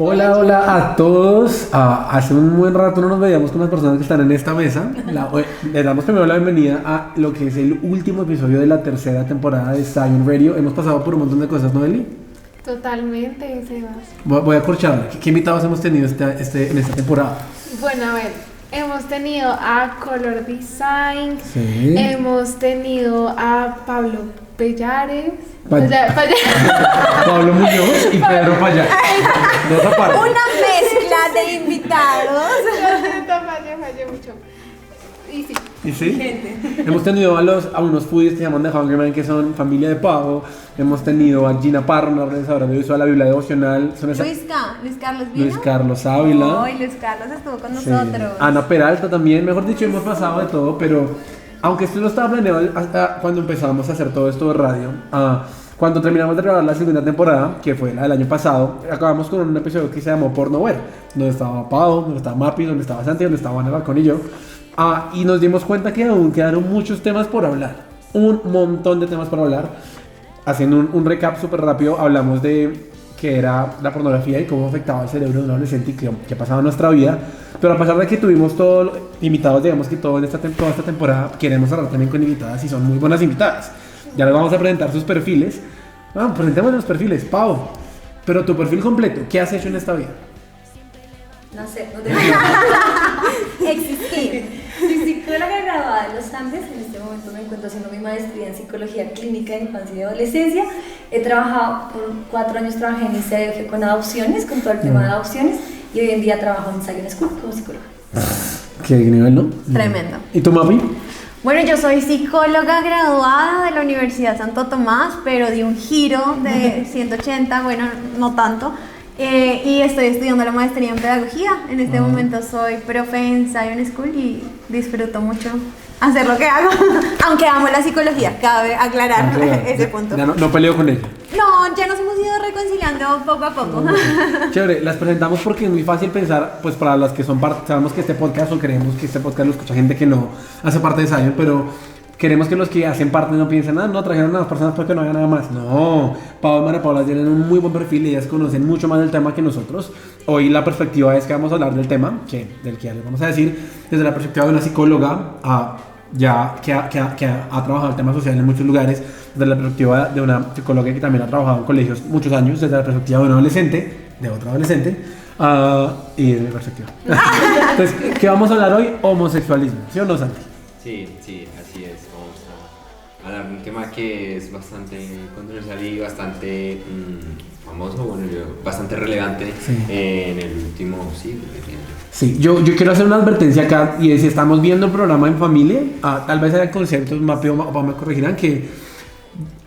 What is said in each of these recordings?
Hola, hola a todos. Hace un buen rato no nos veíamos con las personas que están en esta mesa. Le damos primero la bienvenida a lo que es el último episodio de la tercera temporada de Zion Radio. Hemos pasado por un montón de cosas, ¿no, Eli? Totalmente, Sebas. Voy a corcharla. ¿Qué invitados hemos tenido en esta temporada? Bueno, a ver, hemos tenido a Color Design, Sí. hemos tenido a Pablo Pellares, Pablo Muñoz y Pedro Payares. Dos aparte. Una mezcla de invitados. fallé mucho. Y sí. ¿Y sí? Hemos tenido a unos foodies que se llaman The Hungry Man, que son familia de pavo. Hemos tenido a Gina Parra, una realizadora de uso de la Biblia devocional. Luis Carlos vino. Luis Carlos Ávila. Ay, Luis Carlos estuvo con Sí. nosotros. Ana Peralta también. Mejor dicho, hemos pasado de todo, pero aunque esto no estaba planeado cuando empezamos a hacer todo esto de radio, cuando terminamos de grabar la segunda temporada, que fue la del año pasado, acabamos con un episodio que se llamó Porno Ver, donde estaba Pau, donde estaba Mapi, donde estaba Santi, donde estaba Ana Balcón y yo. Y nos dimos cuenta que aún quedaron muchos temas por hablar, un montón de temas por hablar. Haciendo un recap súper rápido, hablamos de qué era la pornografía y cómo afectaba el cerebro de un adolescente y qué pasaba en nuestra vida. Pero a pesar de que tuvimos todos invitados, digamos que toda esta temporada, queremos hablar también con invitadas y son muy buenas invitadas. Ya les vamos a presentar sus perfiles. Presentemos los perfiles. Pau, pero tu perfil completo, ¿qué has hecho en esta vida? No sé, no tengo existir. Soy psicóloga graduada de los Andes. En este momento me encuentro haciendo mi maestría en psicología clínica de infancia y adolescencia. He trabajado por 4 años, trabajé en ICF con adopciones, con todo el tema de adopciones, y hoy en día trabajo en Zion School como psicóloga. ¿Qué nivel, no? Tremendo. ¿Y tu Mapi? Bueno, yo soy psicóloga graduada de la Universidad Santo Tomás, pero de un giro de 180, bueno, no tanto. Y estoy estudiando la maestría en pedagogía. En este momento soy profe en Zion School y disfruto mucho hacer lo que hago. Aunque amo la psicología, cabe aclarar ese punto. Ya no peleo con ella. No, ya nos hemos ido reconciliando poco a poco. Chévere, las presentamos porque es muy fácil pensar, pues para las que son parte, sabemos que este podcast, o creemos que este podcast lo escucha gente que no hace parte de Zion, pero queremos que los que hacen parte no piensen, no trajeron a las personas porque no hagan nada más. No, Pau y María Paula tienen un muy buen perfil y ellas conocen mucho más del tema que nosotros. Hoy la perspectiva es que vamos a hablar del tema, del que ya les vamos a decir, desde la perspectiva de una psicóloga, que ha trabajado el tema social en muchos lugares, desde la perspectiva de una psicóloga que también ha trabajado en colegios muchos años, desde la perspectiva de un adolescente, de otro adolescente, y de mi perspectiva. Entonces, ¿qué vamos a hablar hoy? Homosexualismo, ¿sí o no, Santi? Sí, así es. Vamos a hablar de un tema que es bastante controversial y bastante famoso, bastante relevante en el último siglo. Sí, yo quiero hacer una advertencia acá, y es: si estamos viendo el programa en familia, tal vez haya conceptos, Mapi o me corregirán, que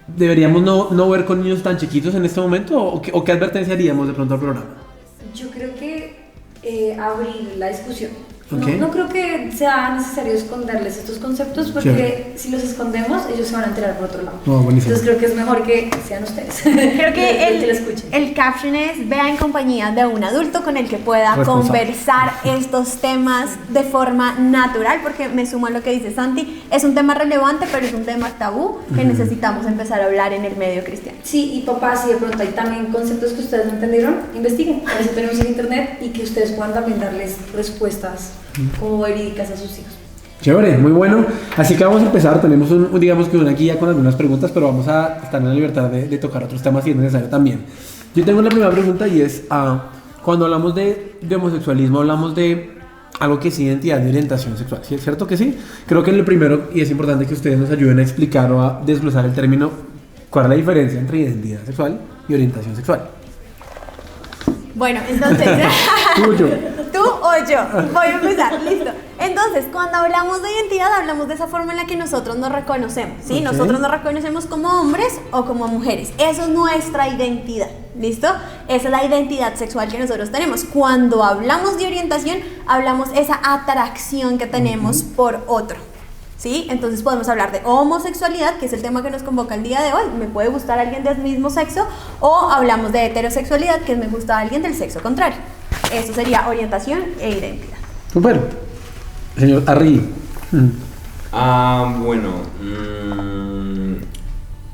deberíamos no ver con niños tan chiquitos en este momento, o qué advertencia haríamos de pronto al programa. Yo creo que abrir la discusión. Okay. No creo que sea necesario esconderles estos conceptos, porque si los escondemos, ellos se van a enterar por otro lado. Buenísimo. Entonces creo que es mejor que sean ustedes. Creo que lo escuchen. el caption es: vea en compañía de un adulto con el que pueda conversar estos temas de forma natural, porque me sumo a lo que dice Santi, es un tema relevante, pero es un tema tabú que necesitamos empezar a hablar en el medio cristiano. Sí, y papás, si de pronto hay también conceptos que ustedes no entendieron, investiguen. A veces tenemos en internet y que ustedes puedan también darles respuestas como verídicas a sus hijos. Chévere, muy bueno. Así que vamos a empezar. Tenemos digamos que una guía con algunas preguntas, pero vamos a estar en la libertad de tocar otros temas si es necesario también. Yo tengo la primera pregunta y es, cuando hablamos de homosexualismo, hablamos de algo que es identidad de orientación sexual. ¿Sí? ¿Es cierto que sí? Creo que lo primero, y es importante que ustedes nos ayuden a explicar o a desglosar el término, cuál es la diferencia entre identidad sexual y orientación sexual. Bueno, entonces, ¿Tú o yo? tú o yo, voy a empezar, listo. Entonces, cuando hablamos de identidad, hablamos de esa forma en la que nosotros nos reconocemos, ¿sí? Okay. Nosotros nos reconocemos como hombres o como mujeres. Eso es nuestra identidad, ¿listo? Esa es la identidad sexual que nosotros tenemos. Cuando hablamos de orientación, hablamos esa atracción que tenemos por otro, ¿sí? Entonces podemos hablar de homosexualidad, que es el tema que nos convoca el día de hoy. Me puede gustar alguien del mismo sexo, o hablamos de heterosexualidad, que me gusta alguien del sexo contrario. Eso sería orientación e identidad. Super. Señor Arri. Bueno,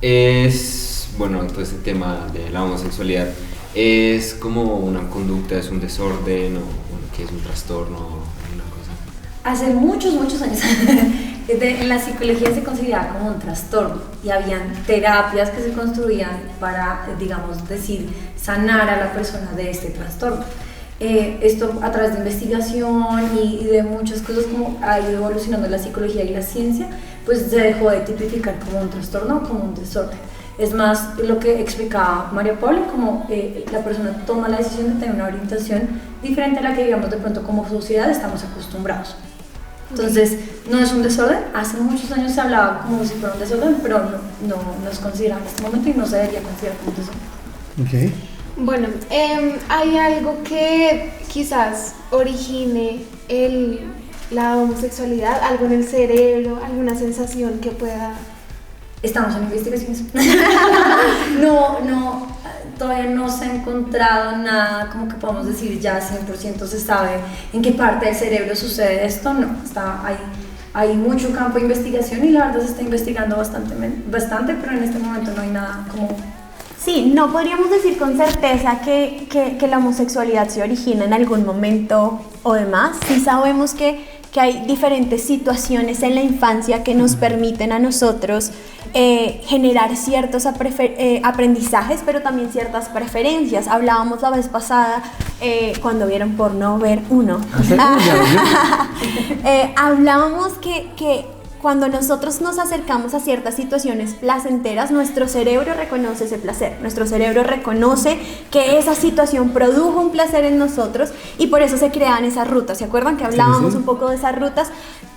es, bueno, todo este tema de la homosexualidad es como una conducta, es un desorden, o bueno, que es un trastorno, una cosa. Hace muchos años en la psicología se consideraba como un trastorno y habían terapias que se construían para, digamos, decir, sanar a la persona de este trastorno. Esto a través de investigación y de muchas cosas, como ha ido evolucionando la psicología y la ciencia, pues se dejó de tipificar como un trastorno, como un desorden. Es más lo que explicaba María Paula, como la persona toma la decisión de tener una orientación diferente a la que, digamos, de pronto como sociedad estamos acostumbrados. Entonces, no es un desorden. Hace muchos años se hablaba como si fuera un desorden, pero no es considerado en este momento y no se debería considerar como un desorden. Ok. Bueno, hay algo que quizás origine la homosexualidad, algo en el cerebro, alguna sensación que pueda... Estamos en investigaciones. Todavía no se ha encontrado nada como que podamos decir ya 100% se sabe en qué parte del cerebro sucede esto. No, hay mucho campo de investigación y la verdad se está investigando bastante, pero en este momento no hay nada como... Sí, no podríamos decir con certeza que la homosexualidad se origina en algún momento o demás. Sí sabemos que hay diferentes situaciones en la infancia que nos permiten a nosotros generar ciertos aprendizajes, pero también ciertas preferencias. Hablábamos la vez pasada, cuando vieron porno, ver uno. Hablábamos que cuando nosotros nos acercamos a ciertas situaciones placenteras, nuestro cerebro reconoce ese placer, nuestro cerebro reconoce que esa situación produjo un placer en nosotros y por eso se crean esas rutas. ¿Se acuerdan que hablábamos un poco de esas rutas?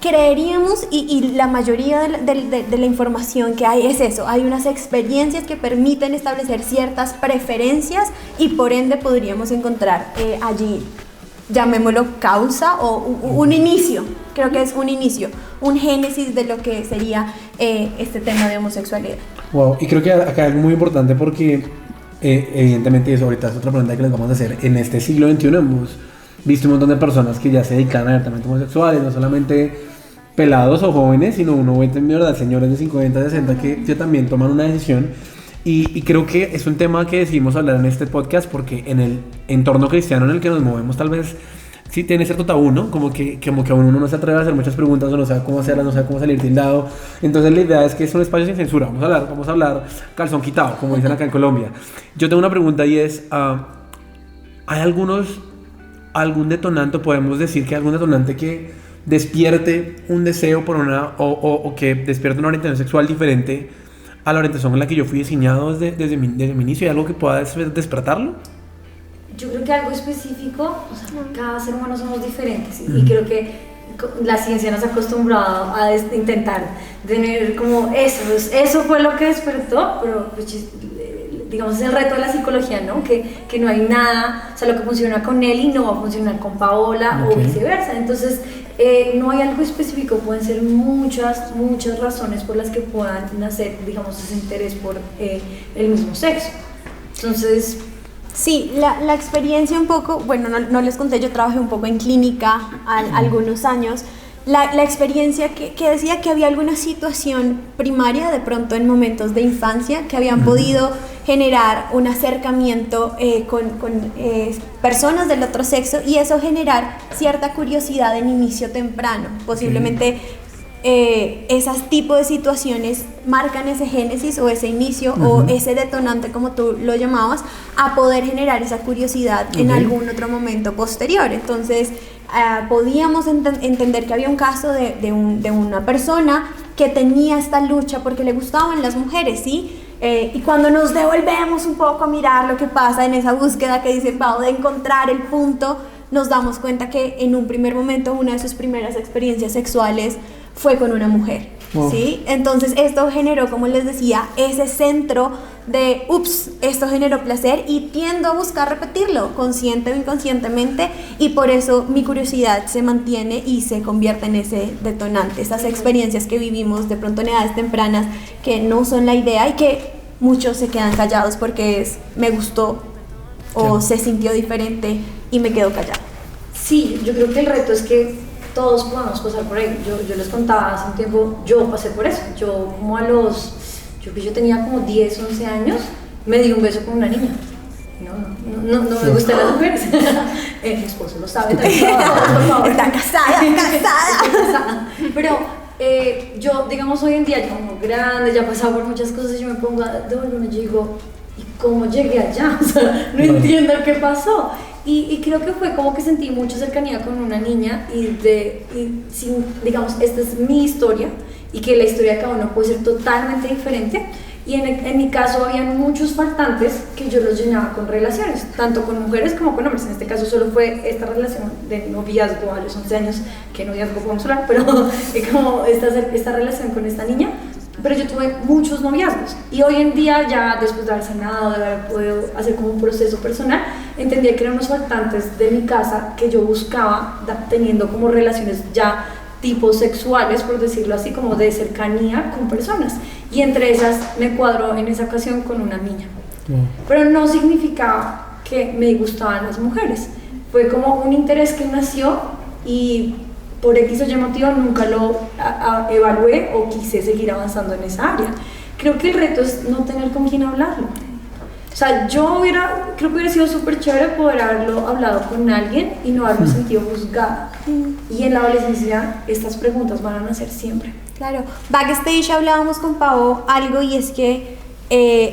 Creeríamos, y la mayoría de la información que hay es eso, hay unas experiencias que permiten establecer ciertas preferencias y por ende podríamos encontrar allí, llamémoslo causa o un inicio. Creo que es un inicio, un génesis de lo que sería este tema de homosexualidad. Wow, y creo que acá es muy importante porque evidentemente eso ahorita es otra pregunta que les vamos a hacer. En este siglo XXI hemos visto un montón de personas que ya se dedican abiertamente homosexuales, no solamente pelados o jóvenes, sino uno ve en verdad señores de 50, 60 que también toman una decisión. Y creo que es un tema que decidimos hablar en este podcast porque en el entorno cristiano en el que nos movemos tal vez sí tiene cierto tabú, ¿no? Como que uno no se atreve a hacer muchas preguntas o no sabe cómo hacerlas, no sabe cómo salir tildado. Entonces la idea es que es un espacio sin censura. Vamos a hablar calzón quitado, como dicen acá en Colombia. Yo tengo una pregunta y es, ¿hay algún detonante, podemos decir que algún detonante que despierte un deseo por o que despierte una orientación sexual diferente a la orientación en la que yo fui diseñado desde mi inicio? ¿Hay algo que pueda despertarlo? Yo creo que algo específico, o sea, cada ser humano somos diferentes y creo que la ciencia nos ha acostumbrado a intentar tener como eso fue lo que despertó, pero pues, digamos es el reto de la psicología, ¿no? Que no hay nada, o sea, lo que funciona con Eli no va a funcionar con Paola o viceversa. Entonces no hay algo específico, pueden ser muchas razones por las que puedan nacer, digamos, ese interés por el mismo sexo. Entonces... Sí, la experiencia un poco, bueno, no les conté, yo trabajé un poco en clínica algunos años. La experiencia que decía que había alguna situación primaria de pronto en momentos de infancia que habían podido generar un acercamiento con personas del otro sexo y eso generar cierta curiosidad en inicio temprano, posiblemente esas tipos de situaciones marcan ese génesis o ese inicio o ese detonante, como tú lo llamabas, a poder generar esa curiosidad en algún otro momento posterior. Entonces, podíamos entender que había un caso de una persona que tenía esta lucha porque le gustaban las mujeres, ¿sí? Y cuando nos devolvemos un poco a mirar lo que pasa en esa búsqueda que dice Pau de encontrar el punto, nos damos cuenta que en un primer momento una de sus primeras experiencias sexuales fue con una mujer, ¿sí? Entonces esto generó, como les decía, ese centro de, esto generó placer y tiendo a buscar repetirlo, consciente o inconscientemente, y por eso mi curiosidad se mantiene y se convierte en ese detonante, esas experiencias que vivimos de pronto en edades tempranas que no son la idea y que muchos se quedan callados porque me gustó o se sintió diferente y me quedo callado. Sí, yo creo que el reto es que todos podamos pasar por ahí. Yo les contaba hace un tiempo, yo pasé por eso. Yo como yo tenía como 10, 11 años, me di un beso con una niña. No me gustan las mujeres. Mi esposo lo sabe también. Está casada. Pero yo, digamos, hoy en día, yo como grande, ya he pasado por muchas cosas, yo me pongo a devolverme y digo, ¿y cómo llegué allá? O sea, no entiendo qué pasó. Y creo que fue como que sentí mucha cercanía con una niña digamos, esta es mi historia y que la historia de cada uno puede ser totalmente diferente. Y en mi caso habían muchos faltantes que yo los llenaba con relaciones, tanto con mujeres como con hombres. En este caso solo fue esta relación de noviazgo a los 11 años, que noviazgo podemos hablar, pero como esta relación con esta niña. Pero yo tuve muchos noviazgos y hoy en día, ya después de haber sanado, de haber podido hacer como un proceso personal, entendía que eran unos faltantes de mi casa que yo buscaba teniendo como relaciones ya tipos sexuales, por decirlo así, como de cercanía con personas, y entre esas me cuadró en esa ocasión con una niña. Pero no significaba que me gustaban las mujeres, fue como un interés que nació y por X o Y motivo nunca lo evalué o quise seguir avanzando en esa área. Creo que el reto es no tener con quién hablarlo. O sea, creo que hubiera sido súper chévere poder haberlo hablado con alguien y no haberme sentido juzgada. Y en la adolescencia estas preguntas van a nacer siempre. Claro, backstage hablábamos con Pau algo, y es que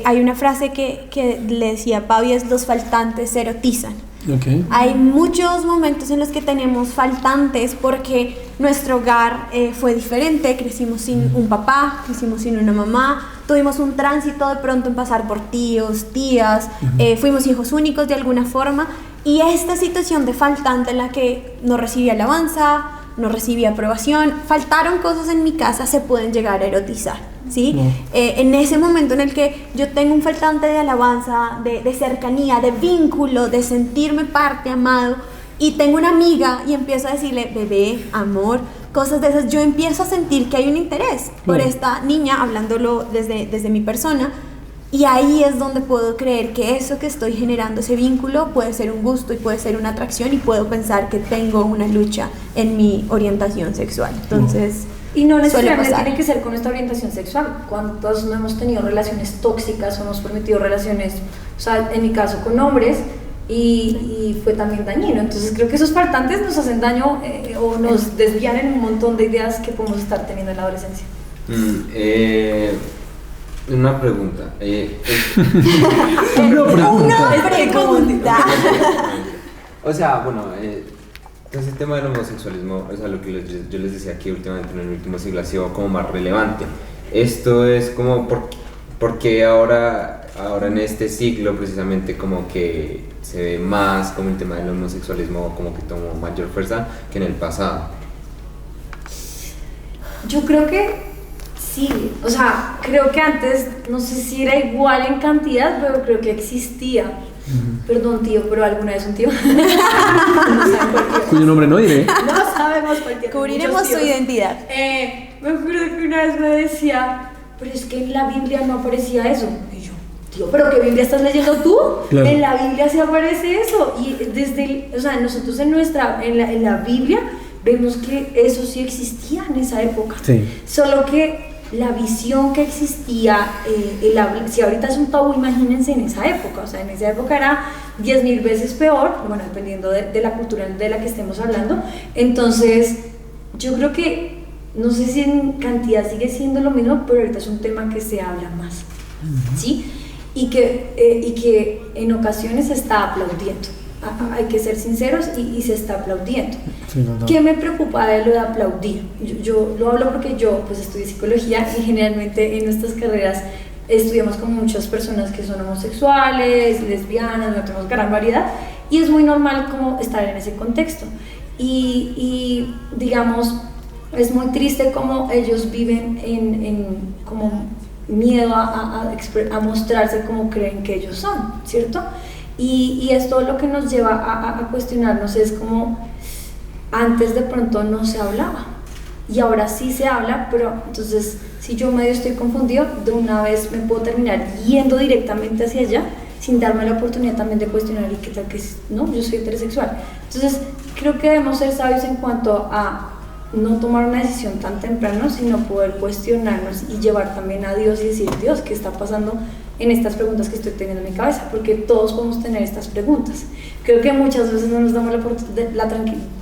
hay una frase que le decía Pau, y es: los faltantes se erotizan. Okay. Hay muchos momentos en los que tenemos faltantes porque nuestro hogar fue diferente, crecimos sin un papá, crecimos sin una mamá, tuvimos un tránsito de pronto en pasar por tíos, tías, fuimos hijos únicos de alguna forma, y esta situación de faltante en la que no recibí alabanza, no recibí aprobación, faltaron cosas en mi casa, se pueden llegar a erotizar, ¿sí? En ese momento en el que yo tengo un faltante de alabanza, de cercanía, de vínculo, de sentirme parte, amado, y tengo una amiga y empiezo a decirle bebé, amor, cosas de esas, yo empiezo a sentir que hay un interés por esta niña, hablándolo desde mi persona, y ahí es donde puedo creer que eso que estoy generando, ese vínculo, puede ser un gusto y puede ser una atracción, y puedo pensar que tengo una lucha en mi orientación sexual. Entonces, y no necesariamente tiene que ser con esta orientación sexual. ¿Cuántos no hemos tenido relaciones tóxicas o hemos permitido relaciones, o sea, en mi caso con hombres, y fue también dañino? Entonces creo que esos faltantes nos hacen daño o nos desvían en un montón de ideas que podemos estar teniendo en la adolescencia. Una pregunta. Una pregunta. O sea, bueno, entonces el tema del homosexualismo, o sea, lo que yo les decía que últimamente en el último siglo ha sido como más relevante. Esto es como porque ahora en este siglo precisamente como que se ve más como el tema del homosexualismo como que tomó mayor fuerza que en el pasado. Yo creo que sí, o sea, creo que antes, no sé si era igual en cantidad, pero creo que existía. Perdón, tío, pero alguna vez un tío. Cuyo nombre no diré. No sabemos por qué. Cubriremos su identidad. Me acuerdo que una vez me decía, pero es que en la Biblia no aparecía eso. Y yo, tío, ¿pero qué Biblia estás leyendo tú? Claro. En la Biblia sí aparece eso. Y o sea, nosotros en la Biblia vemos que eso sí existía en esa época. Sí. Solo que la visión que existía, si ahorita es un tabú, imagínense en esa época, o sea, en esa época era 10.000 veces peor, bueno, dependiendo de la cultura de la que estemos hablando. Entonces, yo creo que no sé si en cantidad sigue siendo lo mismo, pero ahorita es un tema que se habla más, ¿sí? Y que en ocasiones se está aplaudiendo. Hay que ser sinceros y se está aplaudiendo. Sí, no. ¿Qué me preocupa de lo de aplaudir? Yo lo hablo porque yo pues estudié psicología y generalmente en nuestras carreras estudiamos con muchas personas que son homosexuales, lesbianas, no tenemos gran variedad y es muy normal como estar en ese contexto y digamos es muy triste como ellos viven en como miedo a mostrarse como creen que ellos son, ¿cierto? Y esto lo que nos lleva a cuestionarnos es como antes de pronto no se hablaba y ahora sí se habla, pero entonces si yo medio estoy confundido, de una vez me puedo terminar yendo directamente hacia allá sin darme la oportunidad también de cuestionar y qué tal que no, yo soy heterosexual. Entonces creo que debemos ser sabios en cuanto a no tomar una decisión tan temprano, sino poder cuestionarnos y llevar también a Dios y decir, Dios, ¿qué está pasando en estas preguntas que estoy teniendo en mi cabeza? Porque todos podemos tener estas preguntas. Creo que muchas veces no nos damos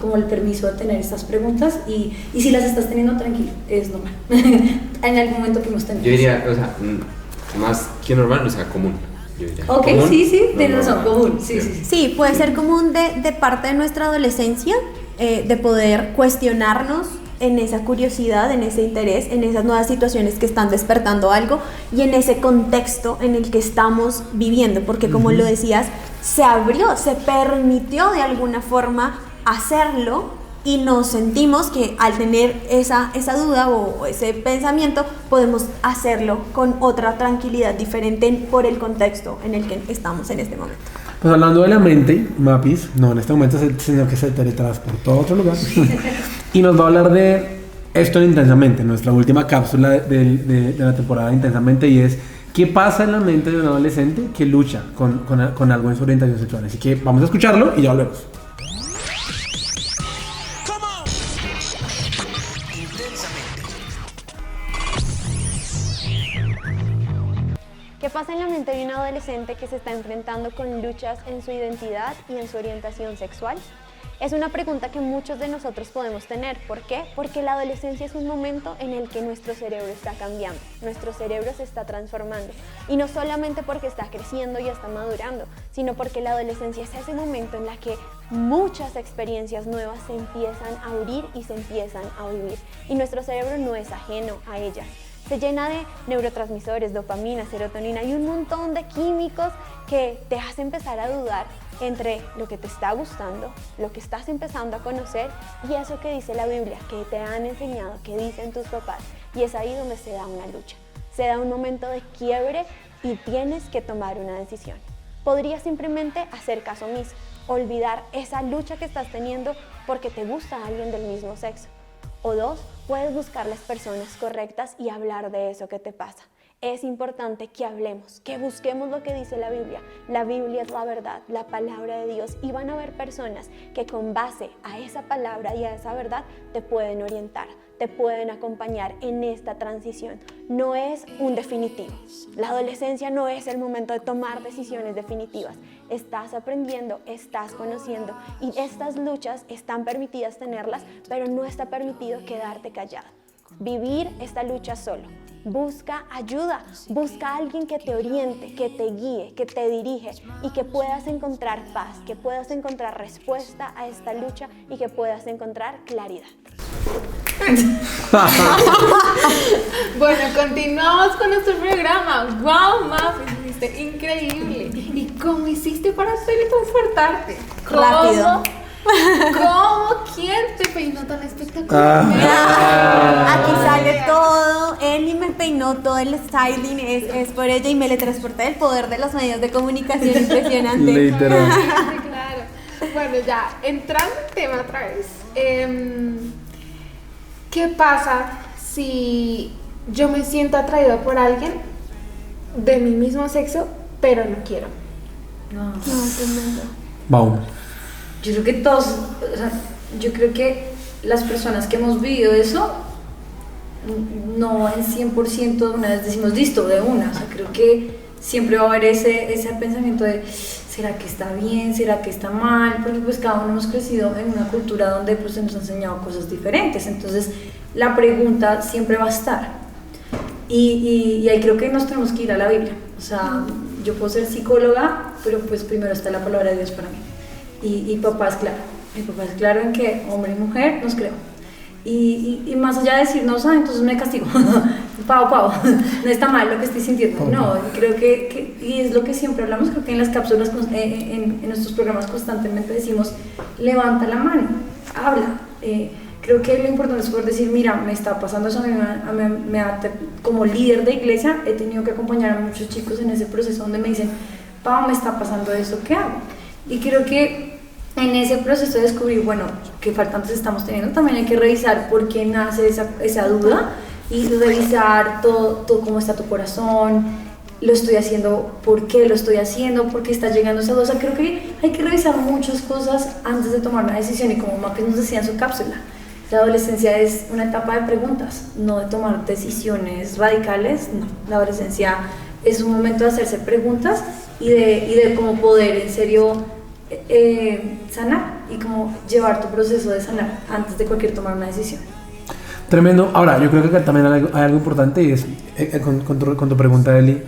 como el permiso de tener estas preguntas y si las estás teniendo, tranquilo, es normal. En algún momento podemos tener. Yo diría, o sea, más que normal, o sea, común. Ok, común, sí, tienes razón, común, sí. Sí, puede ser común de parte de nuestra adolescencia, de poder cuestionarnos en esa curiosidad, en ese interés, en esas nuevas situaciones que están despertando algo y en ese contexto en el que estamos viviendo, porque como lo decías, se abrió, se permitió de alguna forma hacerlo y nos sentimos que al tener esa duda o ese pensamiento podemos hacerlo con otra tranquilidad diferente por el contexto en el que estamos en este momento. Pues hablando de la mente, Mapis, no en este momento, sino que se teletransportó a otro lugar y nos va a hablar de esto en Intensamente, nuestra última cápsula de la temporada de Intensamente, y es ¿qué pasa en la mente de un adolescente que lucha con algo en su orientación sexual? Así que vamos a escucharlo y ya volvemos. ¿Qué pasa en la mente de un adolescente que se está enfrentando con luchas en su identidad y en su orientación sexual? Es una pregunta que muchos de nosotros podemos tener. ¿Por qué? Porque la adolescencia es un momento en el que nuestro cerebro está cambiando, nuestro cerebro se está transformando. Y no solamente porque está creciendo y está madurando, sino porque la adolescencia es ese momento en el que muchas experiencias nuevas se empiezan a abrir y se empiezan a vivir. Y nuestro cerebro no es ajeno a ellas. Se llena de neurotransmisores, dopamina, serotonina y un montón de químicos que te hace empezar a dudar entre lo que te está gustando, lo que estás empezando a conocer y eso que dice la Biblia, que te han enseñado, que dicen tus papás. Y es ahí donde se da una lucha. Se da un momento de quiebre y tienes que tomar una decisión. Podrías simplemente hacer caso omiso, olvidar esa lucha que estás teniendo porque te gusta alguien del mismo sexo. O dos, puedes buscar las personas correctas y hablar de eso que te pasa. Es importante que hablemos, que busquemos lo que dice la Biblia. La Biblia es la verdad, la palabra de Dios, y van a haber personas que con base a esa palabra y a esa verdad te pueden orientar, te pueden acompañar en esta transición. No es un definitivo. La adolescencia no es el momento de tomar decisiones definitivas. Estás aprendiendo, estás conociendo y estas luchas están permitidas tenerlas, pero no está permitido quedarte callado. Vivir esta lucha solo. Busca ayuda, busca a alguien que te oriente, que te guíe, que te dirige y que puedas encontrar paz, que puedas encontrar respuesta a esta lucha y que puedas encontrar claridad. Bueno, continuamos con nuestro programa. ¡Wow, Mafi! Hiciste increíble. ¿Y cómo hiciste para teletransportarte? Rápido. ¿Cómo? ¿Quién te peinó tan espectacular? Aquí sale todo. Eli me peinó todo el styling. Es por ella y me le transporté el poder de los medios de comunicación impresionante. Literal. Claro. Bueno, ya, entrando en tema otra vez. ¿Qué pasa si yo me siento atraído por alguien de mi mismo sexo, pero no quiero? No, tremendo. Vamos. Yo creo que todos, o sea, yo creo que las personas que hemos vivido eso, no en 100% de una vez decimos listo, de una. O sea, creo que siempre va a haber ese pensamiento de, ¿será que está bien? ¿Será que está mal? Porque pues cada uno hemos crecido en una cultura donde pues se nos ha enseñado cosas diferentes, entonces la pregunta siempre va a estar. Y ahí creo que nos tenemos que ir a la Biblia. O sea, yo puedo ser psicóloga, pero pues primero está la palabra de Dios para mí. Y papá es claro. Mi papá es claro en que hombre y mujer nos creó. Y más allá de decirnos, entonces me castigo, pavo, no está mal lo que estoy sintiendo. No, creo que y es lo que siempre hablamos, creo que en las cápsulas, en nuestros programas constantemente decimos, levanta la mano, habla. Creo que lo importante es poder decir, mira, me está pasando eso, como líder de iglesia he tenido que acompañar a muchos chicos en ese proceso donde me dicen, Pau, me está pasando esto, ¿qué hago? Y creo que en ese proceso de descubrir, bueno, qué faltantes estamos teniendo, también hay que revisar por qué nace esa duda y revisar todo cómo está tu corazón, lo estoy haciendo, por qué lo estoy haciendo, por qué está llegando esa duda. O sea, creo que hay que revisar muchas cosas antes de tomar una decisión y como Mac nos decía en su cápsula, la adolescencia es una etapa de preguntas, no de tomar decisiones radicales, no. La adolescencia es un momento de hacerse preguntas y de como poder en serio sanar y como llevar tu proceso de sanar antes de cualquier tomar una decisión. Tremendo. Ahora, yo creo que acá también hay algo importante y es, con tu pregunta, Eli,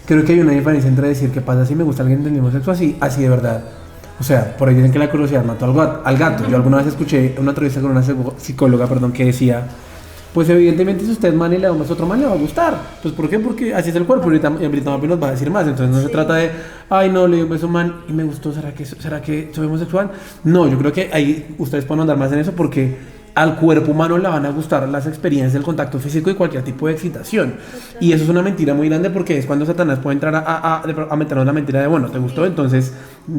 creo que hay una diferencia entre decir qué pasa si me gusta alguien del mismo sexo así de verdad. O sea, por ahí dicen que la curiosidad mató al gato. Yo alguna vez escuché una entrevista con una psicóloga, que decía, pues evidentemente si usted man y le da más otro man le va a gustar. Pues ¿por qué? Porque así es el cuerpo. Ahorita Mapi nos va a decir más. Entonces no se trata de, ay no, le di un beso a un man y me gustó, ¿será que soy homosexual? No, yo creo que ahí ustedes pueden andar más en eso porque al cuerpo humano le van a gustar las experiencias del contacto físico y cualquier tipo de excitación. Y eso es una mentira muy grande porque es cuando Satanás puede entrar a meternos la mentira de, bueno, ¿te gustó? Entonces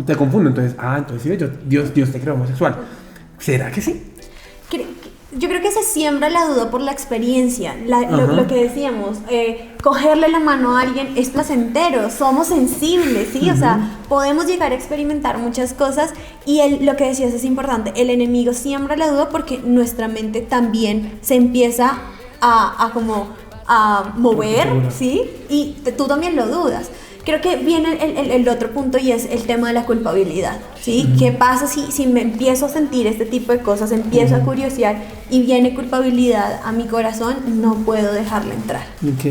te confundo. Entonces, entonces sí, Dios te creó homosexual. ¿Será que sí? Yo creo que se siembra la duda por la experiencia, lo que decíamos, cogerle la mano a alguien es placentero, somos sensibles, ¿sí? O sea, podemos llegar a experimentar muchas cosas y lo que decías es importante, el enemigo siembra la duda porque nuestra mente también se empieza a mover, ¿sí? Y tú también lo dudas. Creo que viene el otro punto y es el tema de la culpabilidad, ¿sí? ¿Qué pasa si me empiezo a sentir este tipo de cosas, empiezo a curiosear y viene culpabilidad a mi corazón? No puedo dejarla entrar,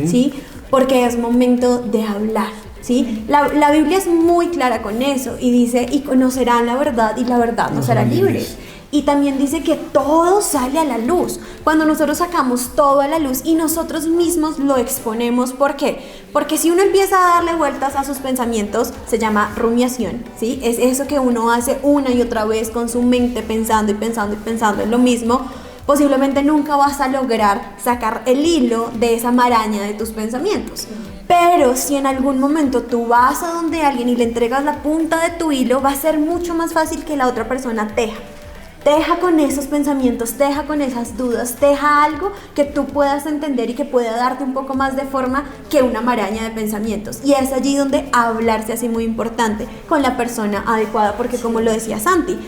¿sí? Porque es momento de hablar, ¿sí? La Biblia es muy clara con eso y dice, y conocerán la verdad y la verdad nos hará libres. Y también dice que todo sale a la luz. Cuando nosotros sacamos todo a la luz y nosotros mismos lo exponemos, ¿por qué? Porque si uno empieza a darle vueltas a sus pensamientos, se llama rumiación, ¿sí? Es eso que uno hace una y otra vez con su mente pensando y pensando y pensando en lo mismo. Posiblemente nunca vas a lograr sacar el hilo de esa maraña de tus pensamientos. Pero si en algún momento tú vas a donde alguien y le entregas la punta de tu hilo, va a ser mucho más fácil que la otra persona teja con esos pensamientos, teja con esas dudas, teja algo que tú puedas entender y que pueda darte un poco más de forma que una maraña de pensamientos. Y es allí donde hablar se hace muy importante con la persona adecuada, porque como lo decía Santi,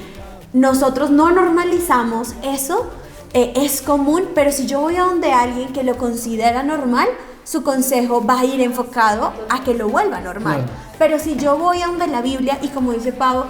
nosotros no normalizamos eso, es común, pero si yo voy a donde alguien que lo considera normal, su consejo va a ir enfocado a que lo vuelva normal. Pero si yo voy a donde la Biblia, y como dice Pau,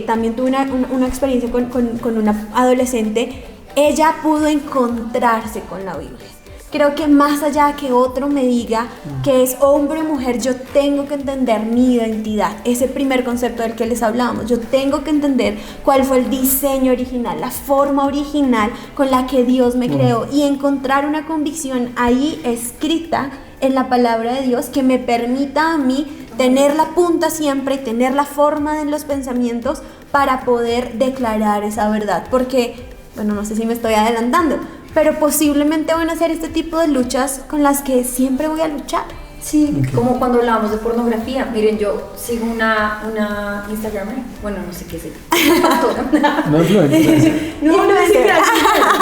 también tuve una experiencia con una adolescente, ella pudo encontrarse con la Biblia. Creo que más allá que otro me diga que es hombre o mujer, yo tengo que entender mi identidad, ese primer concepto del que les hablábamos. Yo tengo que entender cuál fue el diseño original, la forma original con la que Dios me creó y encontrar una convicción ahí escrita en la palabra de Dios que me permita a mí tener la punta siempre y tener la forma en los pensamientos para poder declarar esa verdad. Porque, bueno, no sé si me estoy adelantando, pero posiblemente van a ser este tipo de luchas con las que siempre voy a luchar. Sí, como cuando hablábamos de pornografía. Miren, yo sigo una Instagramer, bueno, no sé qué es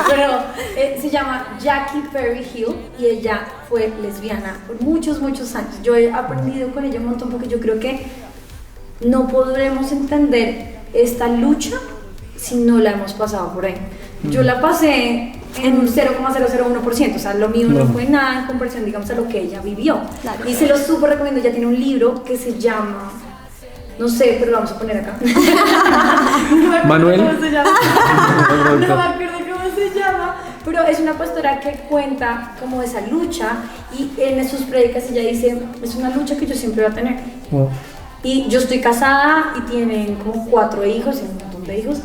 pero se llama Jackie Perry Hill y ella fue lesbiana por muchos años. Yo he aprendido con ella un montón porque yo creo que no podremos entender esta lucha si no la hemos pasado por ahí. Yo la pasé en un 0,001%, o sea, lo mío no fue nada en comparación, digamos, a lo que ella vivió. Claro. Y se lo súper recomiendo, ella tiene un libro que se llama no sé, pero lo vamos a poner acá. Manuel. ¿Cómo se llama? No me acuerdo cómo se llama, pero es una pastora que cuenta como esa lucha y en sus prédicas ella dice, es una lucha que yo siempre voy a tener. Wow. Y yo estoy casada y tienen como 4 hijos y un montón de hijos.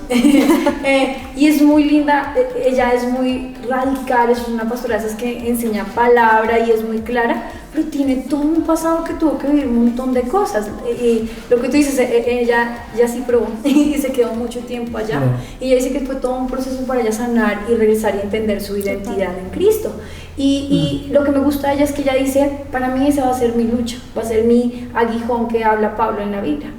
Y es muy linda, ella es muy radical, es una pastora de esas que enseña palabra y es muy clara, pero tiene todo un pasado que tuvo que vivir un montón de cosas. Y lo que tú dices, ella ya sí probó y se quedó mucho tiempo allá. Y ella dice que fue todo un proceso para ella sanar y regresar y entender su identidad en Cristo. Y lo que me gusta de ella es que ella dice, para mí esa va a ser mi lucha, va a ser mi aguijón que habla Pablo en la Biblia.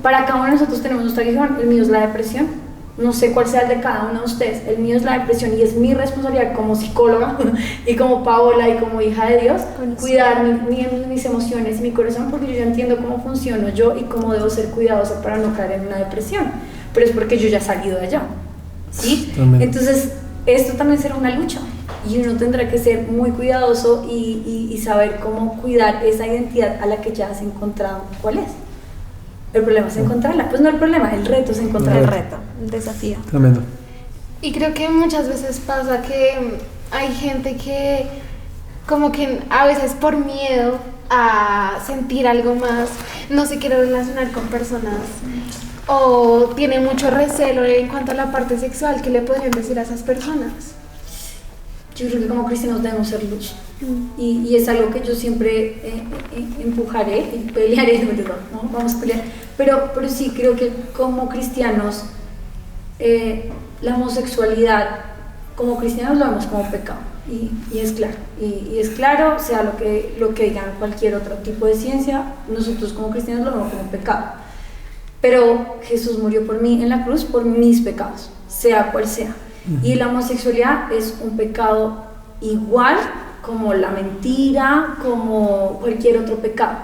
Para cada uno de nosotros tenemos nuestro aguijón, el mío es la depresión. No sé cuál sea el de cada uno de ustedes, el mío es la depresión y es mi responsabilidad como psicóloga y como Paola y como hija de Dios cuidar mis emociones y mi corazón, porque yo ya entiendo cómo funciono yo y cómo debo ser cuidadosa para no caer en una depresión, pero es porque yo ya he salido de allá, ¿sí? Entonces esto también será una lucha y uno tendrá que ser muy cuidadoso y saber cómo cuidar esa identidad a la que ya has encontrado cuál es. El problema es encontrarla, pues no el problema, el reto es encontrarla. El reto, el desafío. Tremendo. Y creo que muchas veces pasa que hay gente que como que a veces por miedo a sentir algo más no se quiere relacionar con personas o tiene mucho recelo en cuanto a la parte sexual. ¿Qué le podrían decir a esas personas? Yo creo que como cristianos debemos ser luz y es algo que yo siempre empujaré y pelearé, no, vamos a pelear, pero sí creo que como cristianos la homosexualidad como cristianos lo vemos como pecado y es claro, y es claro, sea lo que digan cualquier otro tipo de ciencia, nosotros como cristianos lo vemos como pecado, pero Jesús murió por mí en la cruz por mis pecados, sea cual sea. Y la homosexualidad es un pecado igual como la mentira, como cualquier otro pecado.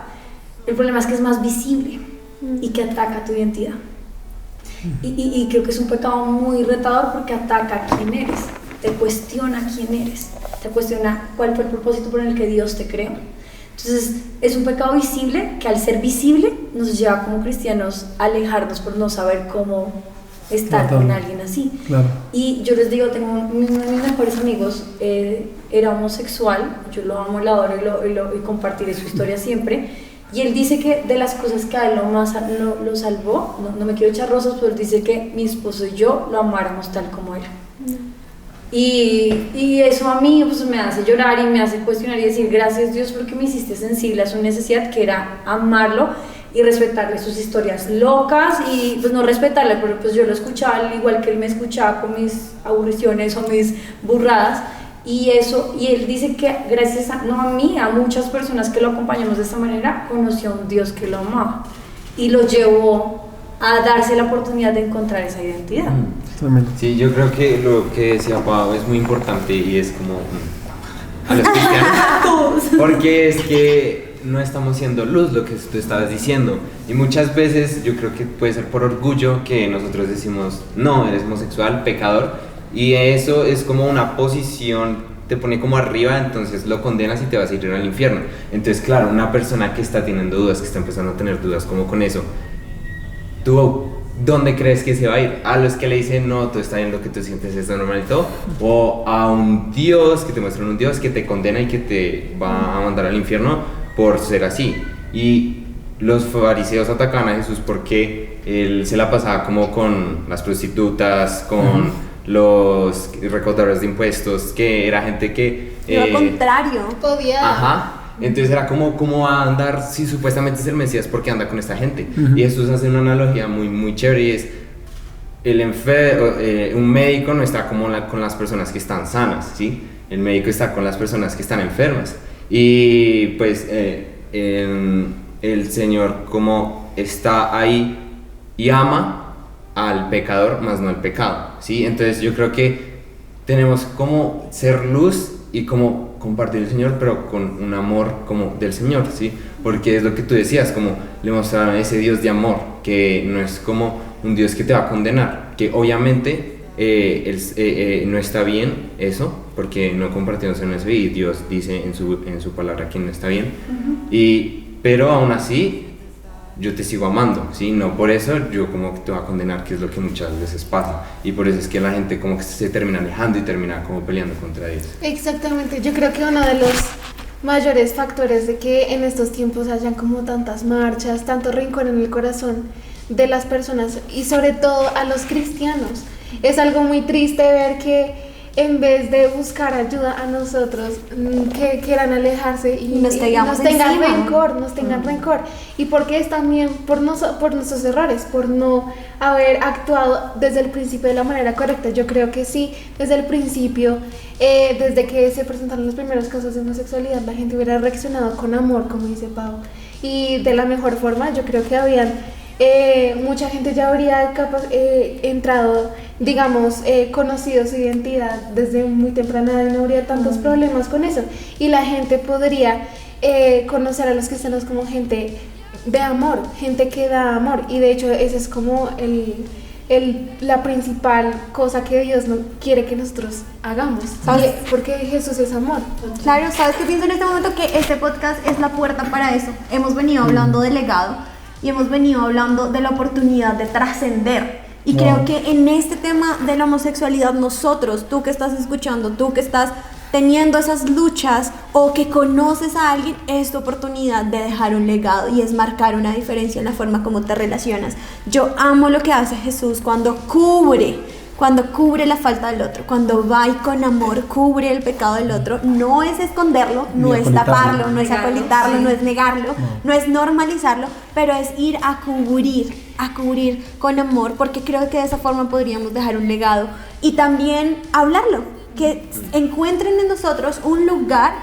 El problema es que es más visible y que ataca tu identidad. Y creo que es un pecado muy retador porque ataca a quién eres, te cuestiona quién eres, te cuestiona cuál fue el propósito por el que Dios te creó. Entonces es un pecado visible que al ser visible nos lleva como cristianos a alejarnos por no saber cómo estar con alguien así. Claro. Y yo les digo, tengo uno de mis mejores amigos, era homosexual, yo lo amo, lo adoro y compartiré su historia siempre, y él dice que de las cosas que a él lo salvó, no me quiero echar rosas, pero él dice que mi esposo y yo lo amáramos tal como era. Y eso a mí pues, me hace llorar y me hace cuestionar y decir gracias Dios porque me hiciste sensible a su necesidad, que era amarlo y respetarle sus historias locas y pues no respetarle, pero pues yo lo escuchaba al igual que él me escuchaba con mis aburriciones o mis burradas y él dice que gracias no a mí, a muchas personas que lo acompañamos de esta manera, conoció a un Dios que lo amaba y lo llevó a darse la oportunidad de encontrar esa identidad. Sí, yo creo que lo que decía Pau es muy importante y es como a los cristianos porque es que no estamos siendo luz, lo que tú estabas diciendo, y muchas veces yo creo que puede ser por orgullo que nosotros decimos no, eres homosexual, pecador, y eso es como una posición, te pone como arriba, entonces lo condenas y te vas a ir al infierno. Entonces claro, una persona que está teniendo dudas, que está empezando a tener dudas como con eso, ¿tú dónde crees que se va a ir? ¿A los que le dicen no, tú estás bien, lo que tú sientes es normal y todo? ¿O a un Dios, que te muestran un Dios que te condena y que te va a mandar al infierno por ser así? Y los fariseos atacaban a Jesús porque él se la pasaba como con las prostitutas, con los recaudadores de impuestos, que era gente que... Lo contrario. Odiada. Ajá. Entonces era como va a andar si supuestamente es el Mesías, porque anda con esta gente. Y Jesús hace una analogía muy, muy chévere y es un médico no está como con las personas que están sanas, ¿sí? El médico está con las personas que están enfermas. Y pues el Señor como está ahí y ama al pecador más no al pecado, ¿sí? Entonces yo creo que tenemos como ser luz y como compartir el Señor, pero con un amor como del Señor, ¿sí? Porque es lo que tú decías, como le mostraron ese Dios de amor, que no es como un Dios que te va a condenar, que obviamente no está bien eso, porque no compartimos en eso y Dios dice en su palabra que no está bien, pero aún así yo te sigo amando, ¿sí? No por eso yo como que te voy a condenar, que es lo que muchas veces pasa, y por eso es que la gente como que se termina alejando y termina como peleando contra ellos. Exactamente, yo creo que uno de los mayores factores de que en estos tiempos hayan como tantas marchas, tanto rencor en el corazón de las personas y sobre todo a los cristianos, es algo muy triste ver que en vez de buscar ayuda a nosotros, que quieran alejarse y nos tengan rencor. Y porque es también por nuestros errores, por no haber actuado desde el principio de la manera correcta. Yo creo que sí, desde el principio, desde que se presentaron los primeros casos de homosexualidad, la gente hubiera reaccionado con amor, como dice Pau, y de la mejor forma. Yo creo que mucha gente ya habría entrado, digamos, conocido su identidad desde muy temprana edad y no habría tantos problemas con eso. Y la gente podría conocer a los cristianos como gente de amor, gente que da amor. Y de hecho esa es como la principal cosa que Dios no quiere que nosotros hagamos, porque Jesús es amor. Claro, ¿sabes qué pienso en este momento? Que este podcast es la puerta para eso. Hemos venido hablando de legado y hemos venido hablando de la oportunidad de trascender. Y creo que en este tema de la homosexualidad, nosotros, tú que estás escuchando, tú que estás teniendo esas luchas o que conoces a alguien, es tu oportunidad de dejar un legado y es marcar una diferencia en la forma como te relacionas. Yo amo lo que hace Jesús cuando cubre la falta del otro, cuando va y con amor cubre el pecado del otro. No es esconderlo, no es taparlo, no es acolitarlo, no es negarlo, no es normalizarlo, pero es ir a cubrir con amor, porque creo que de esa forma podríamos dejar un legado y también hablarlo, que encuentren en nosotros un lugar,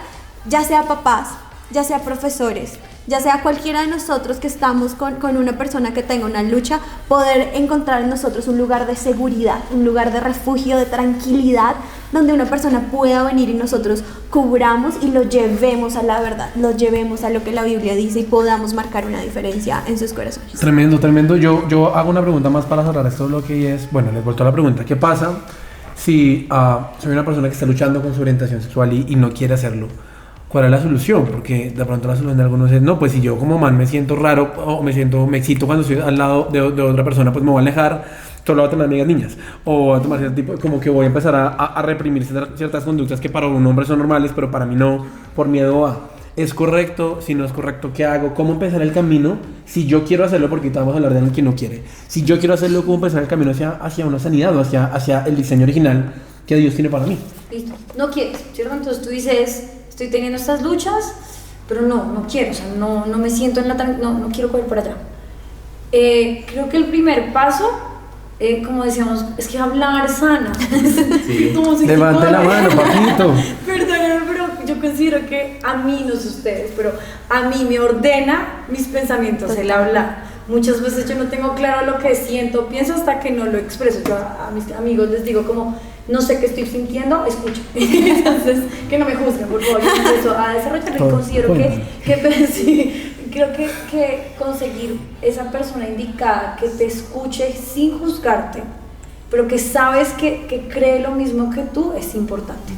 ya sea papás, ya sea profesores, ya sea cualquiera de nosotros que estamos con una persona que tenga una lucha, poder encontrar en nosotros un lugar de seguridad, un lugar de refugio, de tranquilidad, donde una persona pueda venir y nosotros cubramos y lo llevemos a la verdad, lo llevemos a lo que la Biblia dice y podamos marcar una diferencia en sus corazones. Tremendo, tremendo. Yo hago una pregunta más para cerrar esto, lo que es, bueno, les vuelto a la pregunta, ¿qué pasa si soy una persona que está luchando con su orientación sexual y no quiere hacerlo? ¿Cuál es la solución? Porque de pronto la solución de algunos es, no, pues si yo como man me siento raro o me excito cuando estoy al lado de otra persona, pues me voy a alejar, solo voy a tener amigas niñas, o voy a tomar cierto tipo, como que voy a empezar a reprimir ciertas conductas que para un hombre son normales, pero para mí no, por miedo a. ¿Es correcto? Si no es correcto, ¿qué hago? ¿Cómo empezar el camino? Si yo quiero hacerlo, porque vamos a hablar de alguien que no quiere. Si yo quiero hacerlo, ¿cómo empezar el camino hacia una sanidad o hacia el diseño original que Dios tiene para mí? Listo, no quieres, ¿cierto? Entonces tú dices, estoy teniendo estas luchas, pero no quiero, o sea, no me siento no quiero coger por allá. Creo que el primer paso, como decíamos, es que hablar sana. Sí. Levante la mano, papito. Perdóname, pero yo considero que a mí, no sé ustedes, pero a mí me ordena mis pensamientos el hablar. Muchas veces yo no tengo claro lo que siento, pienso hasta que no lo expreso. Yo a mis amigos les digo como, no sé qué estoy sintiendo, escucho. Entonces, que no me juzguen, por favor. Yo empiezo a desarrollar y considero sí, creo que conseguir esa persona indicada que te escuche sin juzgarte, pero que sabes que cree lo mismo que tú, es importante.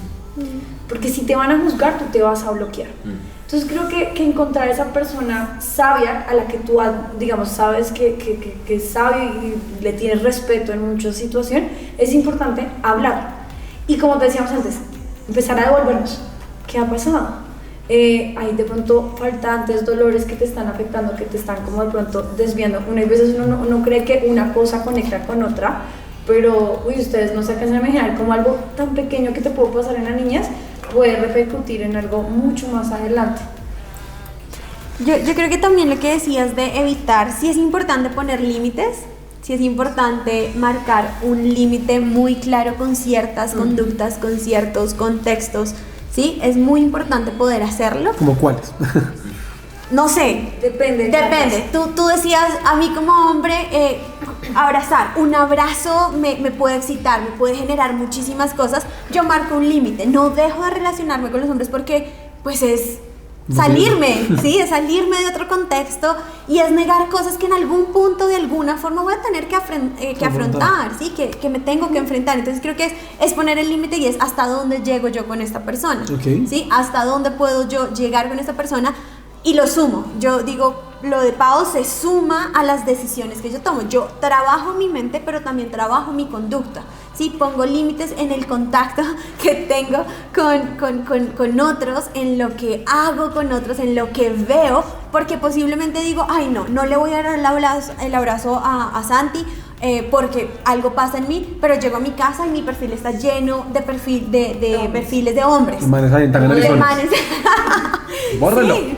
Porque si te van a juzgar, tú te vas a bloquear. Entonces creo que encontrar esa persona sabia a la que tú, digamos, sabes que es sabio y le tienes respeto en muchas situaciones, es importante hablar. Y como te decíamos antes, empezar a devolvernos. ¿Qué ha pasado? Hay de pronto faltantes, dolores que te están afectando, que te están como de pronto desviando. Hay veces uno cree que una cosa conecta con otra, pero ustedes no se alcanzan a imaginar como algo tan pequeño que te puede pasar en las niñas puede repercutir en algo mucho más adelante. Yo creo que también lo que decías de evitar, sí es importante poner límites, sí es importante marcar un límite muy claro con ciertas conductas, con ciertos contextos, ¿sí? Es muy importante poder hacerlo. ¿Cómo cuáles? No sé. Depende. Tú decías, a mí como hombre, abrazar, un abrazo me puede excitar, me puede generar muchísimas cosas. Yo marco un límite, no dejo de relacionarme con los hombres porque pues es salirme, ¿sí? Es salirme de otro contexto y es negar cosas que en algún punto, de alguna forma voy a tener que afrontar, ¿sí? Que me tengo que enfrentar. Entonces creo que es poner el límite y es hasta dónde llego yo con esta persona, ¿sí? Hasta dónde puedo yo llegar con esta persona. Y lo sumo, yo digo, lo de Pau se suma a las decisiones que yo tomo. Yo trabajo mi mente, pero también trabajo mi conducta. Sí, pongo límites en el contacto que tengo con otros, en lo que hago con otros, en lo que veo, porque posiblemente digo, ay no le voy a dar el abrazo a Santi, porque algo pasa en mí, pero llego a mi casa y mi perfil está lleno de perfiles de hombres. Bórralo. Sí.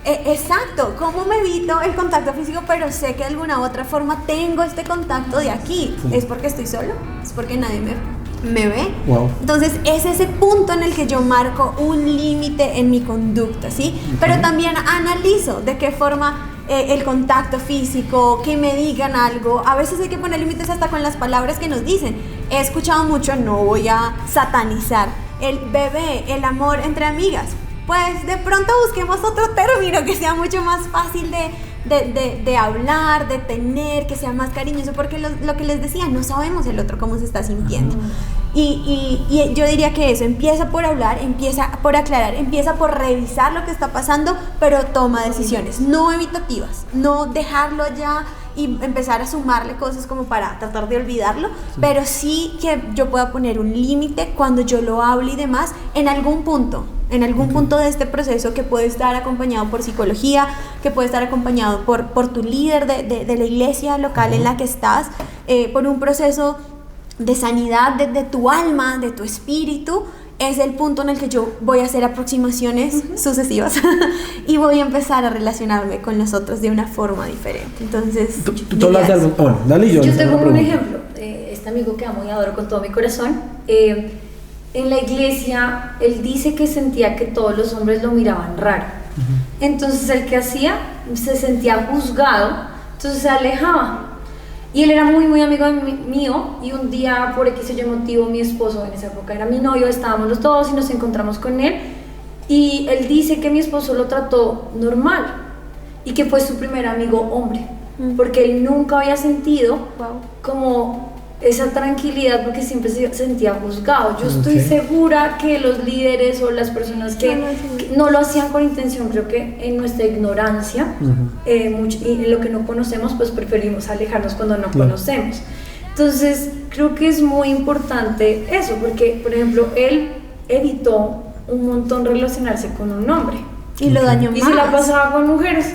Exacto, ¿cómo me evito el contacto físico? Pero sé que de alguna u otra forma tengo este contacto de aquí. Sí. ¿Es porque estoy solo? ¿Es porque nadie me ve? Wow. Entonces es ese punto en el que yo marco un límite en mi conducta, ¿sí? Uh-huh. Pero también analizo de qué forma el contacto físico, que me digan algo. A veces hay que poner límites hasta con las palabras que nos dicen. He escuchado mucho, no voy a satanizar, el bebé, el amor entre amigas. Pues de pronto busquemos otro término que sea mucho más fácil de hablar, de tener, que sea más cariñoso, porque lo que les decía, no sabemos el otro cómo se está sintiendo. Y yo diría que eso empieza por hablar, empieza por aclarar, empieza por revisar lo que está pasando, pero toma decisiones, no evitativas, no dejarlo ya y empezar a sumarle cosas como para tratar de olvidarlo, pero sí que yo pueda poner un límite cuando yo lo hablo y demás en algún punto de este proceso, que puede estar acompañado por psicología, que puede estar acompañado por tu líder de la iglesia local en la que estás, por un proceso de sanidad de tu alma, de tu espíritu. Es el punto en el que yo voy a hacer aproximaciones sucesivas y voy a empezar a relacionarme con los otros de una forma diferente. Entonces, ¿tú hablas de algo? Bueno, dale yo tengo un ejemplo. Este amigo que amo y adoro con todo mi corazón, en la iglesia, él dice que sentía que todos los hombres lo miraban raro. Entonces, ¿el que hacía? Se sentía juzgado, entonces se alejaba. Y él era muy, muy amigo mío, y un día, por X o Y motivo, mi esposo, en esa época era mi novio, estábamos los dos y nos encontramos con él, y él dice que mi esposo lo trató normal, y que fue su primer amigo hombre, porque él nunca había sentido como esa tranquilidad, porque siempre se sentía juzgado. Yo estoy segura que los líderes o las personas que no lo hacían con intención, creo que en nuestra ignorancia y en lo que no conocemos, pues preferimos alejarnos cuando no conocemos. Entonces creo que es muy importante eso, porque por ejemplo él evitó un montón relacionarse con un hombre y lo dañó más, y se la pasaba con mujeres.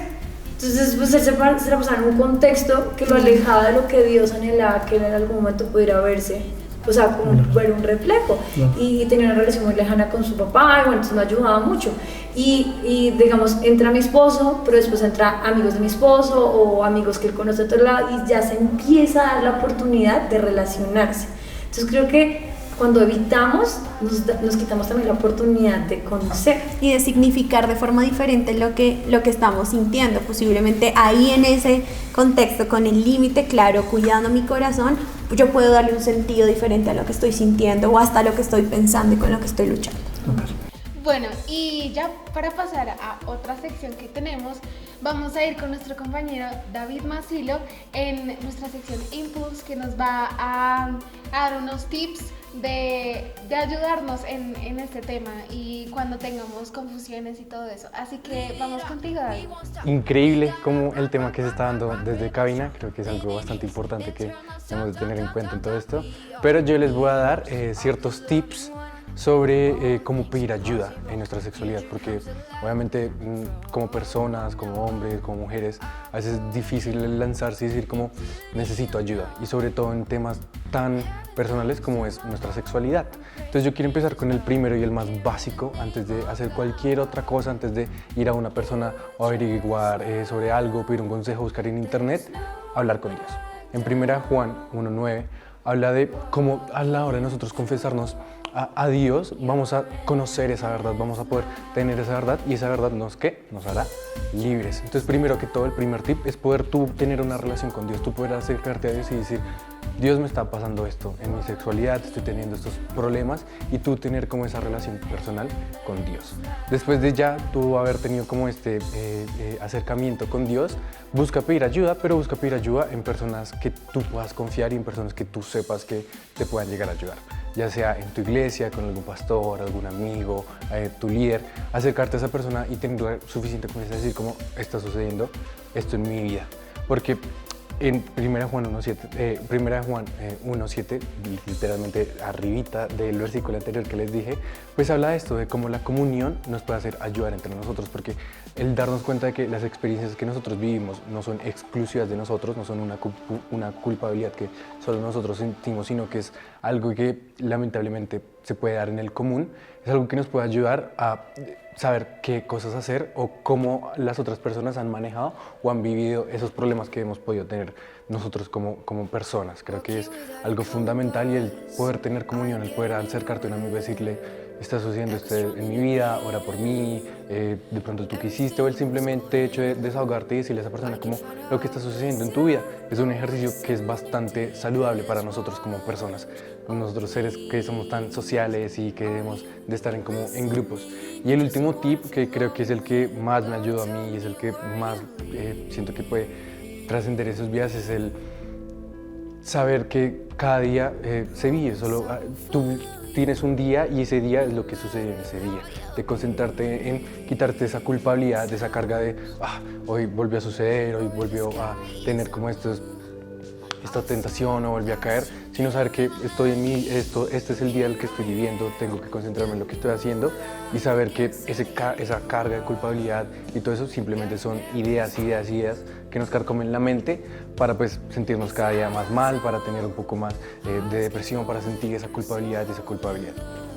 Entonces, pues él se la pasaba en un contexto que lo alejaba de lo que Dios anhelaba que él en algún momento pudiera verse, o sea, como ver un reflejo. Y tenía una relación muy lejana con su papá, y bueno, eso me ayudaba mucho. Y digamos, entra mi esposo, pero después entra amigos de mi esposo o amigos que él conoce de otro lado, y ya se empieza a dar la oportunidad de relacionarse. Entonces, creo que cuando evitamos, nos quitamos también la oportunidad de conocer y de significar de forma diferente lo que estamos sintiendo. Posiblemente ahí, en ese contexto, con el límite claro, cuidando mi corazón, yo puedo darle un sentido diferente a lo que estoy sintiendo o hasta lo que estoy pensando y con lo que estoy luchando. Bueno, y ya para pasar a otra sección que tenemos, vamos a ir con nuestro compañero David Masilo en nuestra sección Impulse, que nos va a dar unos tips de ayudarnos en este tema y cuando tengamos confusiones y todo eso. Así que vamos contigo, David. Increíble como el tema que se está dando desde cabina, creo que es algo bastante importante que debemos de tener en cuenta en todo esto, pero yo les voy a dar ciertos tips sobre cómo pedir ayuda en nuestra sexualidad, porque obviamente como personas, como hombres, como mujeres, a veces es difícil lanzarse y decir como necesito ayuda, y sobre todo en temas tan personales como es nuestra sexualidad. Entonces yo quiero empezar con el primero y el más básico, antes de hacer cualquier otra cosa, antes de ir a una persona o averiguar sobre algo, pedir un consejo, buscar en internet, hablar con Dios. En 1 Juan 1:9 habla de cómo a la hora de nosotros confesarnos a Dios, vamos a conocer esa verdad, vamos a poder tener esa verdad, y esa verdad nos hará libres. Entonces, primero que todo, el primer tip es poder tú tener una relación con Dios, tú poder acercarte a Dios y decir, Dios, me está pasando esto en mi sexualidad, estoy teniendo estos problemas, y tú tener como esa relación personal con Dios. Después de ya tú haber tenido como este acercamiento con Dios, busca pedir ayuda, pero busca pedir ayuda en personas que tú puedas confiar y en personas que tú sepas que te puedan llegar a ayudar. ya sea en tu iglesia, con algún pastor, algún amigo, tu líder, acercarte a esa persona y tener suficiente confianza de decir cómo está sucediendo esto en mi vida. Porque en 1 Juan 1.7, literalmente arribita del versículo anterior que les dije, pues habla de esto, de cómo la comunión nos puede hacer ayudar entre nosotros, porque el darnos cuenta de que las experiencias que nosotros vivimos no son exclusivas de nosotros, no son una culpabilidad que solo nosotros sentimos, sino que es algo que lamentablemente se puede dar en el común, es algo que nos puede ayudar a saber qué cosas hacer o cómo las otras personas han manejado o han vivido esos problemas que hemos podido tener nosotros como personas. Creo que es algo fundamental, y el poder tener comunión, el poder acercarte a un amigo y decirle: está sucediendo esto en mi vida, ora por mí, de pronto tú qué hiciste, o el simplemente hecho de desahogarte y decirle a esa persona como lo que está sucediendo en tu vida. Es un ejercicio que es bastante saludable para nosotros como personas, nosotros seres que somos tan sociales y que debemos de estar en grupos. Y el último tip, que creo que es el que más me ayudó a mí y es el que más siento que puede trascender esos vidas, es el saber que cada día se vive, solo tú tienes un día y ese día es lo que sucedió en ese día, de concentrarte en quitarte esa culpabilidad, de esa carga de hoy volvió a suceder, hoy volvió a tener como esta tentación o volví a caer, sino saber que estoy en este es el día en el que estoy viviendo, tengo que concentrarme en lo que estoy haciendo y saber que esa carga de culpabilidad y todo eso simplemente son ideas que nos carcomen la mente para pues sentirnos cada día más mal, para tener un poco más de depresión, para sentir esa culpabilidad.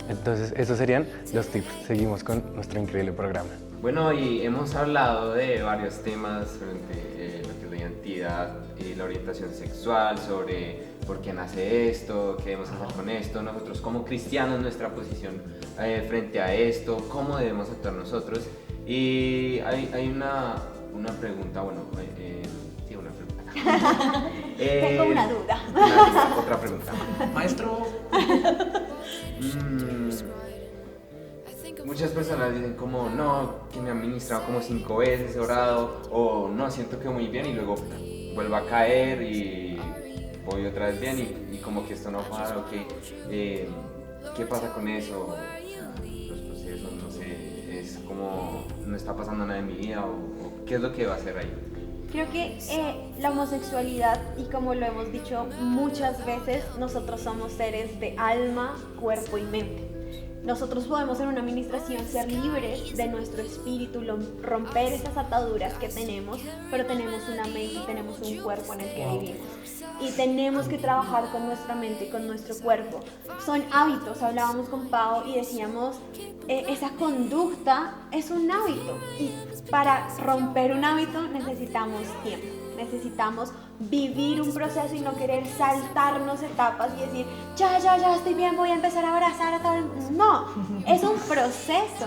Entonces esos serían los tips. Seguimos con nuestro increíble programa. Bueno, y hemos hablado de varios temas frente lo que es la identidad y la orientación sexual, sobre por qué nace esto, qué debemos hacer con esto, nosotros como cristianos, nuestra posición frente a esto, cómo debemos actuar nosotros. Y hay una pregunta, bueno, sí, una pregunta. Tengo una duda. Otra pregunta. Maestro. Muchas personas dicen como, no, que me han ministrado como 5 veces, he orado, o no, siento que muy bien y luego vuelvo a caer y voy otra vez bien y como que esto no para, o que, ¿qué pasa con eso? Los procesos, no sé, es como, no está pasando nada en mi vida, o ¿qué es lo que va a hacer ahí? Creo que la homosexualidad, y como lo hemos dicho muchas veces, nosotros somos seres de alma, cuerpo y mente. Nosotros podemos en una administración ser libres de nuestro espíritu, romper esas ataduras que tenemos, pero tenemos una mente y tenemos un cuerpo en el que vivimos. Y tenemos que trabajar con nuestra mente y con nuestro cuerpo. Son hábitos, hablábamos con Pau y decíamos, esa conducta es un hábito. Y para romper un hábito necesitamos tiempo, necesitamos vivir un proceso y no querer saltarnos etapas y decir, ya estoy bien, voy a empezar a abrazar a todo el mundo. No, es un proceso,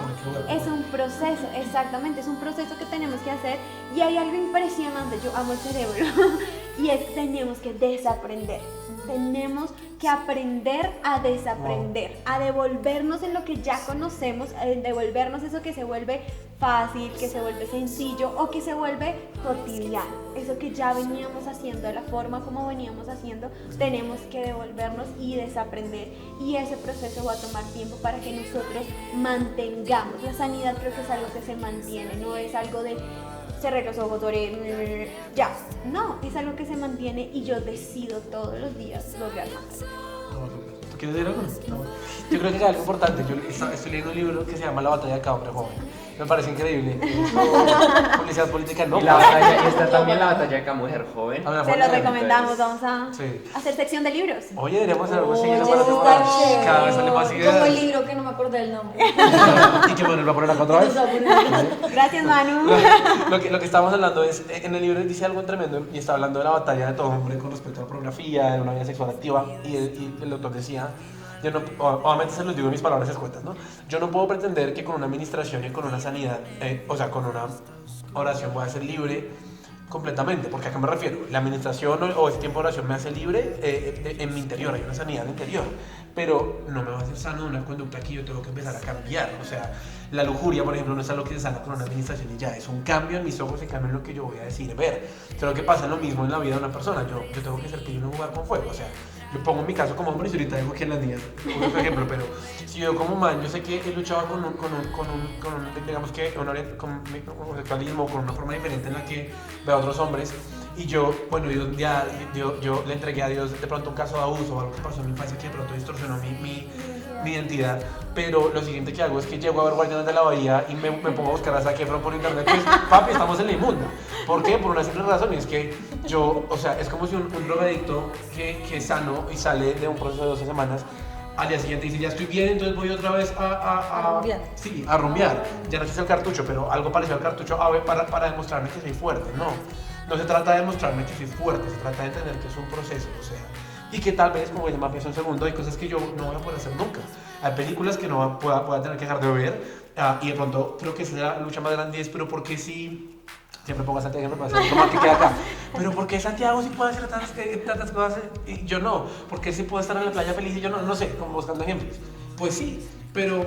exactamente, es un proceso que tenemos que hacer. Y hay algo impresionante, yo amo el cerebro, y es que tenemos que desaprender. Tenemos que aprender a desaprender, a devolvernos en lo que ya conocemos, a devolvernos eso que se vuelve fácil, que se vuelve sencillo o que se vuelve cotidiano. Eso que ya veníamos haciendo, de la forma como veníamos haciendo, tenemos que devolvernos y desaprender. Y ese proceso va a tomar tiempo para que nosotros mantengamos. La sanidad creo que es algo que se mantiene, no es algo de cerré los ojos, oré, ya. No, es algo que se mantiene y yo decido todos los días lograr más. ¿Tú quieres decir algo? No. Yo creo que es algo importante. Yo estoy leyendo un libro que se llama La batalla de cada hombre joven. Me parece increíble. Publicidad política no. Y está también la batalla de cada mujer joven. Se lo recomendamos, vamos a sí. hacer sección de libros. Oye, deberíamos hacer algo así. Oye, Para eso está chévere. cada vez sale más ideas. Como el libro que no me acordé del nombre. Y que Manuel va a poner acá otra vez. Gracias, Manu. Lo que estábamos hablando es, en el libro dice algo tremendo y está hablando de la batalla de todo hombre con respecto a la pornografía, de una vida sexual activa, y el autor decía, yo no, obviamente se los digo en mis palabras escuetas, ¿no? Yo no puedo pretender que con una administración y con una sanidad, o sea, con una oración voy a ser libre completamente, porque ¿a qué me refiero? La administración o ese tiempo de oración me hace libre en mi interior, hay una sanidad interior, pero no me va a hacer sano una conducta que yo tengo que empezar a cambiar. O sea, la lujuria, por ejemplo, no es algo que se sana con una administración y ya, es un cambio en mis ojos y cambio en lo que yo voy a decir, ver. Creo que pasa lo mismo en la vida de una persona. Yo tengo que ser pillo y no jugar con fuego. O sea, yo pongo mi caso como hombre y ahorita digo que las niñas, por ejemplo, pero si yo como man, yo sé que he luchado con digamos que con un sexualismo, con una forma diferente en la que veo a otros hombres, y yo, bueno, yo le entregué a Dios de pronto un caso de abuso o algo que pasó en mi infancia que de pronto distorsionó mi identidad, pero lo siguiente que hago es que llego a ver Guardianes de la Bahía y me pongo a buscar a Zac Efron por internet, pues papi, estamos en la inmunda. ¿Por qué? Por una simple razón, y es que yo, o sea, es como si un drogadicto que es sano y sale de un proceso de 12 semanas, al día siguiente dice, ya estoy bien, entonces voy otra vez a rumbear. Sí, a rumbear. Ya no es el cartucho, pero algo parecido al cartucho para demostrarme que soy fuerte. No se trata de demostrarme que soy fuerte, se trata de entender que es un proceso, o sea, y que tal vez, como dice Mafia, un segundo, hay cosas que yo no voy a poder hacer nunca. Hay películas que no pueda tener que dejar de ver, y de pronto creo que esa es la lucha más grande, es, pero ¿por qué sí? Siempre pongo a Santiago, no pasa nada, que queda acá. Pero ¿por qué Santiago sí puede hacer tantas cosas y yo no? ¿Por qué sí puede estar en la playa feliz y yo no? No sé, como buscando ejemplos. Pues sí, pero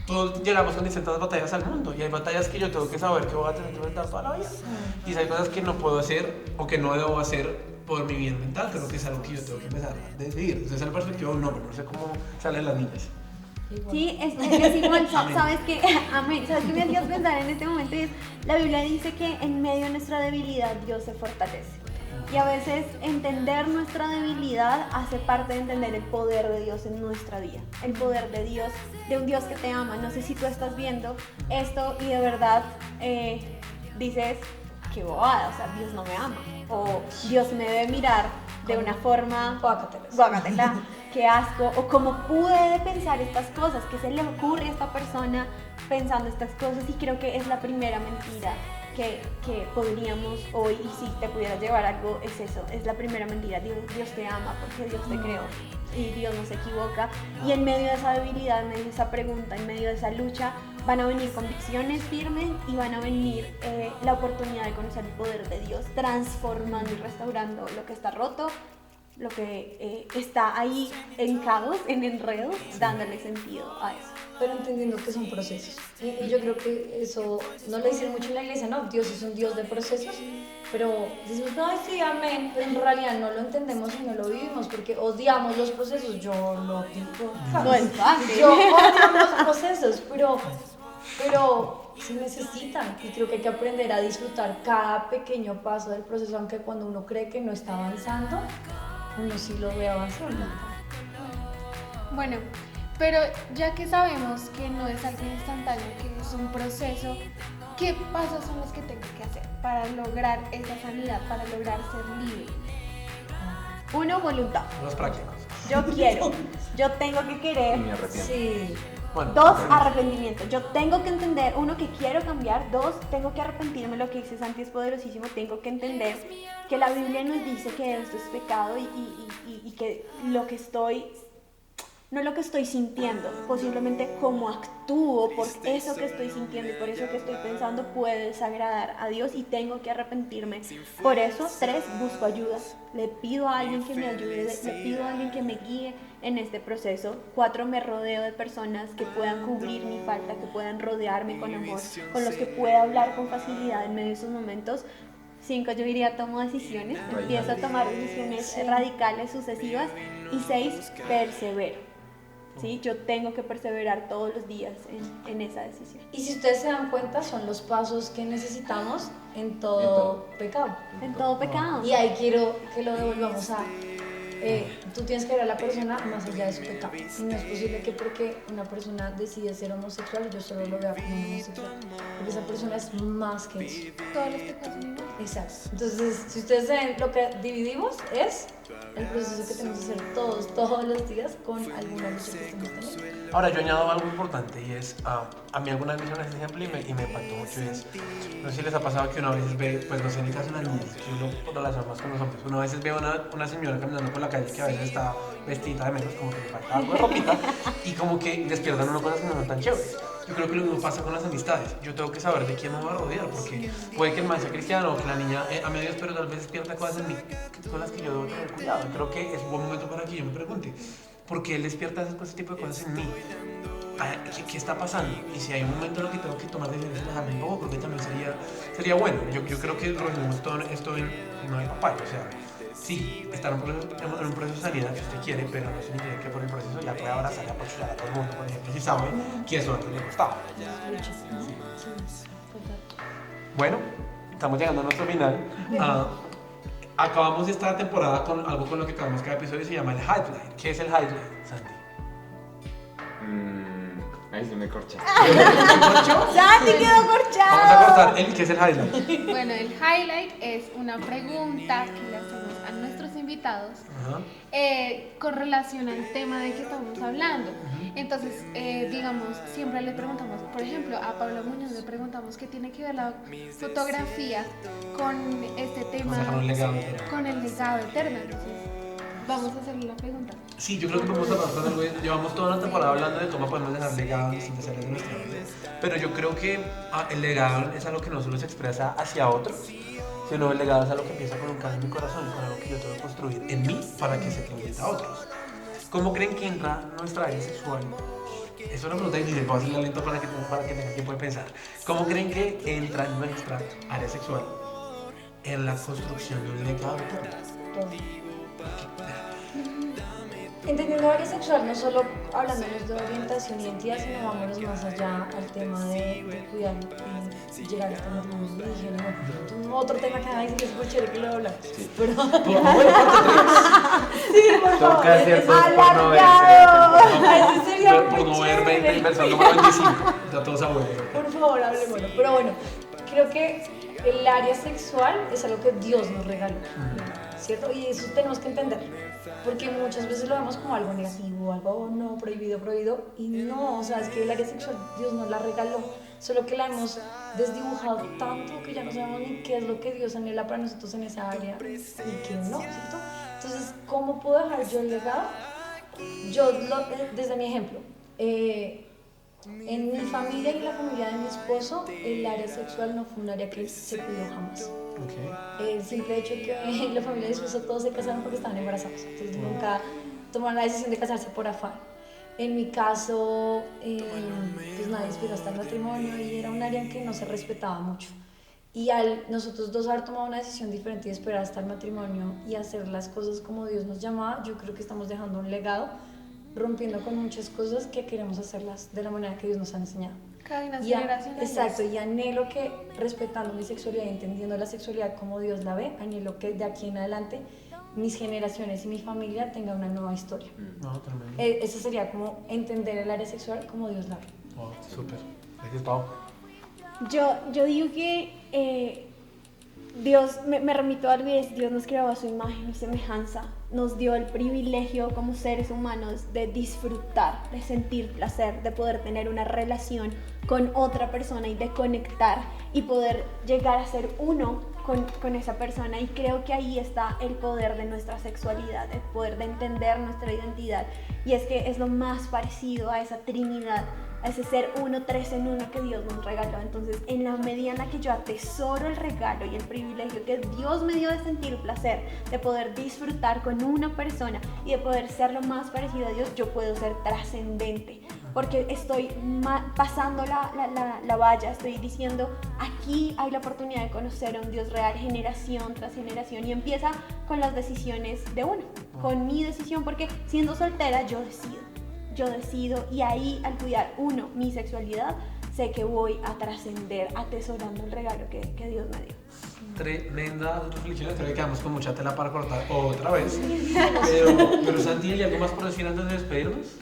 todos llegamos con distintas batallas al mundo y hay batallas que yo tengo que saber que voy a tener que enfrentar toda la vida. Y hay cosas que no puedo hacer o que no debo hacer por mi bien mental, creo que es algo que yo tengo que empezar a decidir. Entonces, es la perspectiva de un hombre, no sé cómo salen las niñas. Sí, es igual, ¿sabes qué? Amén, ¿sabes qué me hacías pensar en este momento? Es, la Biblia dice que en medio de nuestra debilidad Dios se fortalece. Y a veces entender nuestra debilidad hace parte de entender el poder de Dios en nuestra vida. El poder de Dios, de un Dios que te ama. No sé si tú estás viendo esto y de verdad dices, qué bobada, o sea, Dios no me ama. O Dios me debe mirar de una forma, guácatela, qué asco, o cómo pude pensar estas cosas, qué se le ocurre a esta persona pensando estas cosas, y creo que es la primera mentira que podríamos hoy, y si te pudieras llevar algo, es eso, es la primera mentira. Dios te ama porque Dios te creó y Dios no se equivoca, y en medio de esa debilidad, en medio de esa pregunta, en medio de esa lucha, van a venir convicciones firmes y van a venir la oportunidad de conocer el poder de Dios, transformando y restaurando lo que está roto, lo que está ahí en caos, en enredos, dándole sentido a eso. Pero entendiendo que son procesos. Y yo creo que eso no lo dicen mucho en la iglesia, ¿no? Dios es un Dios de procesos, pero decimos, no, sí, amén, pero en realidad no lo entendemos y no lo vivimos porque odiamos los procesos. Yo lo digo. No es fácil. Yo odio los procesos, pero se necesitan, y creo que hay que aprender a disfrutar cada pequeño paso del proceso, aunque cuando uno cree que no está avanzando, uno sí lo ve avanzando. Bueno, pero ya que sabemos que no es algo instantáneo, que es un proceso, ¿qué pasos son los que tengo que hacer para lograr esa sanidad, para lograr ser libre? Uno, voluntad. Los prácticos. Yo quiero, yo tengo que querer. Me arrepiento. Sí. Bueno, Dos, arrepentimiento. Yo tengo que entender, uno, que quiero cambiar. Dos, tengo que arrepentirme. Lo que dice Santi es poderosísimo. Tengo que entender que la Biblia nos dice que esto es pecado y que lo que estoy, no lo que estoy sintiendo, posiblemente cómo actúo por eso que estoy sintiendo y por eso que estoy pensando puede desagradar a Dios y tengo que arrepentirme. Por eso, 3, busco ayuda. Le pido a alguien que me ayude, le pido a alguien que me guíe en este proceso. 4, me rodeo de personas que puedan cubrir mi falta, que puedan rodearme con amor, con los que pueda hablar con facilidad en medio de esos momentos. 5, yo diría, tomo decisiones, empiezo a tomar decisiones radicales, sucesivas. Y 6, persevero. ¿Sí? Yo tengo que perseverar todos los días en esa decisión. Y si ustedes se dan cuenta, son los pasos que necesitamos en todo pecado. En todo pecado. Y ahí quiero que lo devolvamos a... tú tienes que ver a la persona más allá de su pecado. Y no es posible que porque una persona decide ser homosexual, yo solo lo vea como homosexual. Porque esa persona es más que eso. Todos los pecados son iguales. Exacto. Entonces, si ustedes ven, lo que dividimos es el proceso que tenemos que hacer todos los días con alguna lucha que estemos teniendo. ahora yo añado algo importante y es, a mí algunas veces me hicieron este ejemplo y me impactó mucho y es, no sé si les ha pasado que uno a veces ve, pues no sé, en el caso de las niñas, que uno por relación más con los hombres, uno a veces ve a una señora caminando por la calle que a veces está vestida de menos, como que le falta algo de ropita y como que despiertan unas cosas que no son tan chéveres. Yo creo que lo mismo pasa con las amistades. Yo tengo que saber de quién me voy a rodear, porque puede que el man sea cristiano o que la niña ame a Dios, pero tal vez despierta cosas en mí, cosas que yo debo tener cuidado. Creo que es un buen momento para que yo me pregunte, ¿por qué él despierta ese tipo de cosas en mí? ¿Qué está pasando? Y si hay un momento en el que tengo que tomar decisiones, alejarme un poco, creo que también sería bueno. Yo creo que reunimos todo esto en no hay papá, o sea, sí, está en un proceso de sanidad si usted quiere, pero no significa que por el proceso ya pueda abrazar y apoyar a todo el mundo, por ejemplo, si sabe que eso antes le costaba. Bueno, estamos llegando a nuestro final. Acabamos esta temporada con algo con lo que acabamos cada episodio, se llama el highlight. ¿Qué es el highlight, Santi? Ahí se me corcha. ¡Santi quedó corchado! Vamos a cortar. ¿Qué es el highlight? Bueno, el highlight es una pregunta que le hacemos a nuestros invitados Ajá. con relación al tema del que estamos hablando. Entonces, digamos, siempre le preguntamos, por ejemplo, a Pablo Muñoz le preguntamos qué tiene que ver la fotografía con este tema, Vamos a dejar un legado eterno. con el legado eterno. Entonces, vamos a hacerle la pregunta. Sí, yo creo que podemos hablar con algo. Llevamos toda una temporada hablando de cómo podemos dejar legado en distintas áreas de nuestra vida. Pero yo creo que el legado es algo que no solo se expresa hacia otros, sino el legado es algo que empieza con un cambio en mi corazón y con algo que yo tengo que construir en mí para que se transmita a otros. ¿Cómo creen que entra nuestra área sexual? Es una pregunta difícil, puedo hacerle lento para que tengan tiempo de pensar. ¿Cómo creen que entra nuestra área sexual en la construcción de un legado eterno? Entendiendo área sexual, no solo hablándonos de orientación y identidad, sino vámonos más allá al tema de cuidar y llegar hasta los mundos de higiene. Otro tema que nadie dice que es muy chévere que lo habla. Sí. Pero... Sí, por favor. Toca hacer dos por no ¡Alargado! Ese sería muy Por no ver chévere. 20 inversor número 25. Ya todos abuelos. Por favor, hablemoslo. Pero bueno, creo que el área sexual es algo que Dios nos regaló, ¿cierto? Y eso tenemos que entender, porque muchas veces lo vemos como algo negativo, algo no, prohibido, y no, o sea, es que el área sexual Dios nos la regaló, solo que la hemos desdibujado tanto que ya no sabemos ni qué es lo que Dios anhela para nosotros en esa área y qué no, ¿cierto? Entonces, ¿cómo puedo dejar yo el legado? Desde mi ejemplo, en mi familia y la familia de mi esposo, el área sexual no fue un área que se cuidó jamás. Okay. El simple hecho que en la familia de mi esposo todos se casaron porque estaban embarazados, entonces nunca tomaron la decisión de casarse por afán. En mi caso, pues nadie esperó hasta el matrimonio y era un área en que no se respetaba mucho. Y al nosotros dos haber tomado una decisión diferente y esperar hasta el matrimonio y hacer las cosas como Dios nos llamaba, yo creo que estamos dejando un legado, rompiendo con muchas cosas que queremos hacerlas de la manera que Dios nos ha enseñado. Cadenas Y generacionales. exacto, y anhelo que respetando mi sexualidad y entendiendo la sexualidad como Dios la ve, anhelo que de aquí en adelante mis generaciones y mi familia tengan una nueva historia. No, tremendo. Eso sería como entender el área sexual como Dios la ve. Oh, súper. Gracias, Pau. Yo digo que Dios, me remito a algo y es, Dios nos creó a su imagen y semejanza, nos dio el privilegio como seres humanos de disfrutar, de sentir placer, de poder tener una relación con otra persona y de conectar y poder llegar a ser uno con esa persona, y creo que ahí está el poder de nuestra sexualidad, el poder de entender nuestra identidad, y es que es lo más parecido a esa Trinidad, a ese ser uno, tres en uno que Dios nos regaló. Entonces, en la medida en la que yo atesoro el regalo y el privilegio que Dios me dio de sentir placer, de poder disfrutar con una persona y de poder ser lo más parecido a Dios, yo puedo ser trascendente, porque estoy pasando la valla, estoy diciendo, aquí hay la oportunidad de conocer a un Dios real, generación tras generación, y empieza con las decisiones de uno, con mi decisión, porque siendo soltera yo decido, y ahí al cuidar uno mi sexualidad, sé que voy a trascender atesorando el regalo que Dios me dio. Tremenda reflexión, creo que quedamos con mucha tela para cortar otra vez. Pero Santi, ¿hay algo más por decir antes de despedirnos?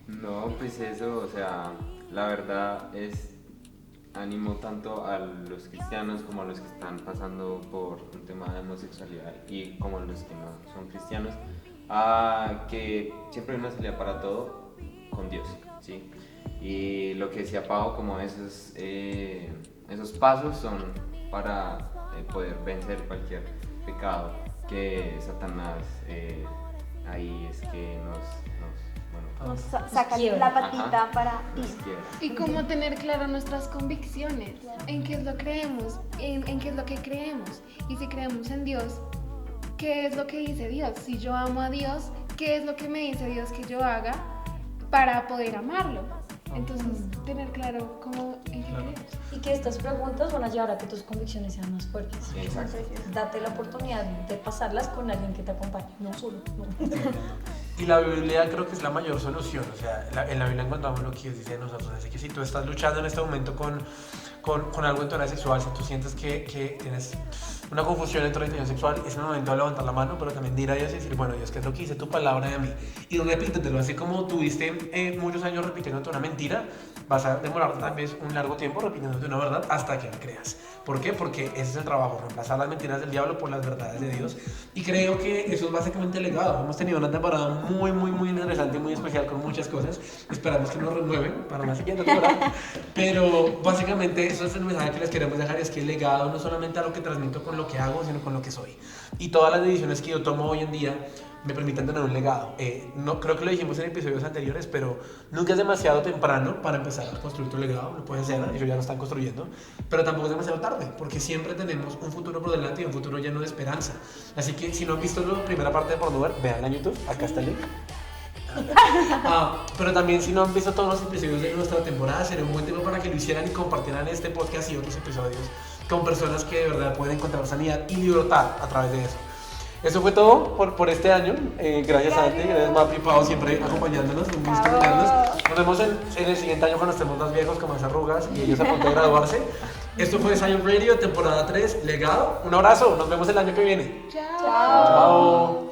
No, pues eso, o sea, la verdad es animo tanto a los cristianos como a los que están pasando por un tema de homosexualidad y como a los que no son cristianos, a que siempre hay una salida para todo con Dios, ¿sí? Y lo que decía Pau, como esos pasos son para poder vencer cualquier pecado que Satanás ahí es que Nos saca la patita. Ajá. para nos ti. quiere. Y cómo tener claras nuestras convicciones, en qué es lo creemos, en qué es lo que creemos. Y si creemos en Dios, ¿qué es lo que dice Dios? Si yo amo a Dios, ¿qué es lo que me dice Dios que yo haga para poder amarlo? Entonces, tener claro cómo en qué crees. Y que estas preguntas van a llevar a que tus convicciones sean más fuertes. Exacto. Date la oportunidad de pasarlas con alguien que te acompañe, no solo. No. Y la Biblia creo que es la mayor solución, o sea, en la Biblia encontramos lo que Dios dice de nosotros, así que si tú estás luchando en este momento con algo en tu área sexual, si tú sientes que tienes una confusión en tu orientación sexual, es el momento de levantar la mano, pero también de ir a Dios y decir, bueno, Dios, ¿qué es lo que dice tu palabra de mí? Y repítetelo, así como tuviste muchos años repitiéndote una mentira, vas a demorar tal vez un largo tiempo repitiéndote una verdad hasta que la creas. ¿Por qué? Porque ese es el trabajo, reemplazar las mentiras del diablo por las verdades de Dios. Y creo que eso es básicamente el legado. Hemos tenido una temporada muy interesante y muy especial con muchas cosas. Esperamos que nos renueven para la siguiente temporada. Pero básicamente eso es el mensaje que les queremos dejar, es que el legado no solamente a lo que transmito con lo que hago, sino con lo que soy. Y todas las decisiones que yo tomo hoy en día me permiten tener un legado. No, creo que lo dijimos en episodios anteriores, pero nunca es demasiado temprano para empezar a construir tu legado. Lo pueden hacer, ellos ya lo están construyendo, pero tampoco es demasiado tarde, porque siempre tenemos un futuro por delante y un futuro lleno de esperanza. Así que si no han visto la primera parte de Pornover, veanla en YouTube, acá está el link. Pero también si no han visto todos los episodios de nuestra temporada, sería un buen tiempo para que lo hicieran y compartieran este podcast y otros episodios con personas que de verdad pueden encontrar sanidad y libertad a través de eso. Eso fue todo por este año. Gracias Santi, gracias Mapi y Pau, siempre acompañándonos. Un gusto tenerlos. Nos vemos en el siguiente año cuando estemos más viejos, con más arrugas y ellos a punto de graduarse. Esto fue Zion Radio, temporada 3, legado. Un abrazo, nos vemos el año que viene. Chao. Chao.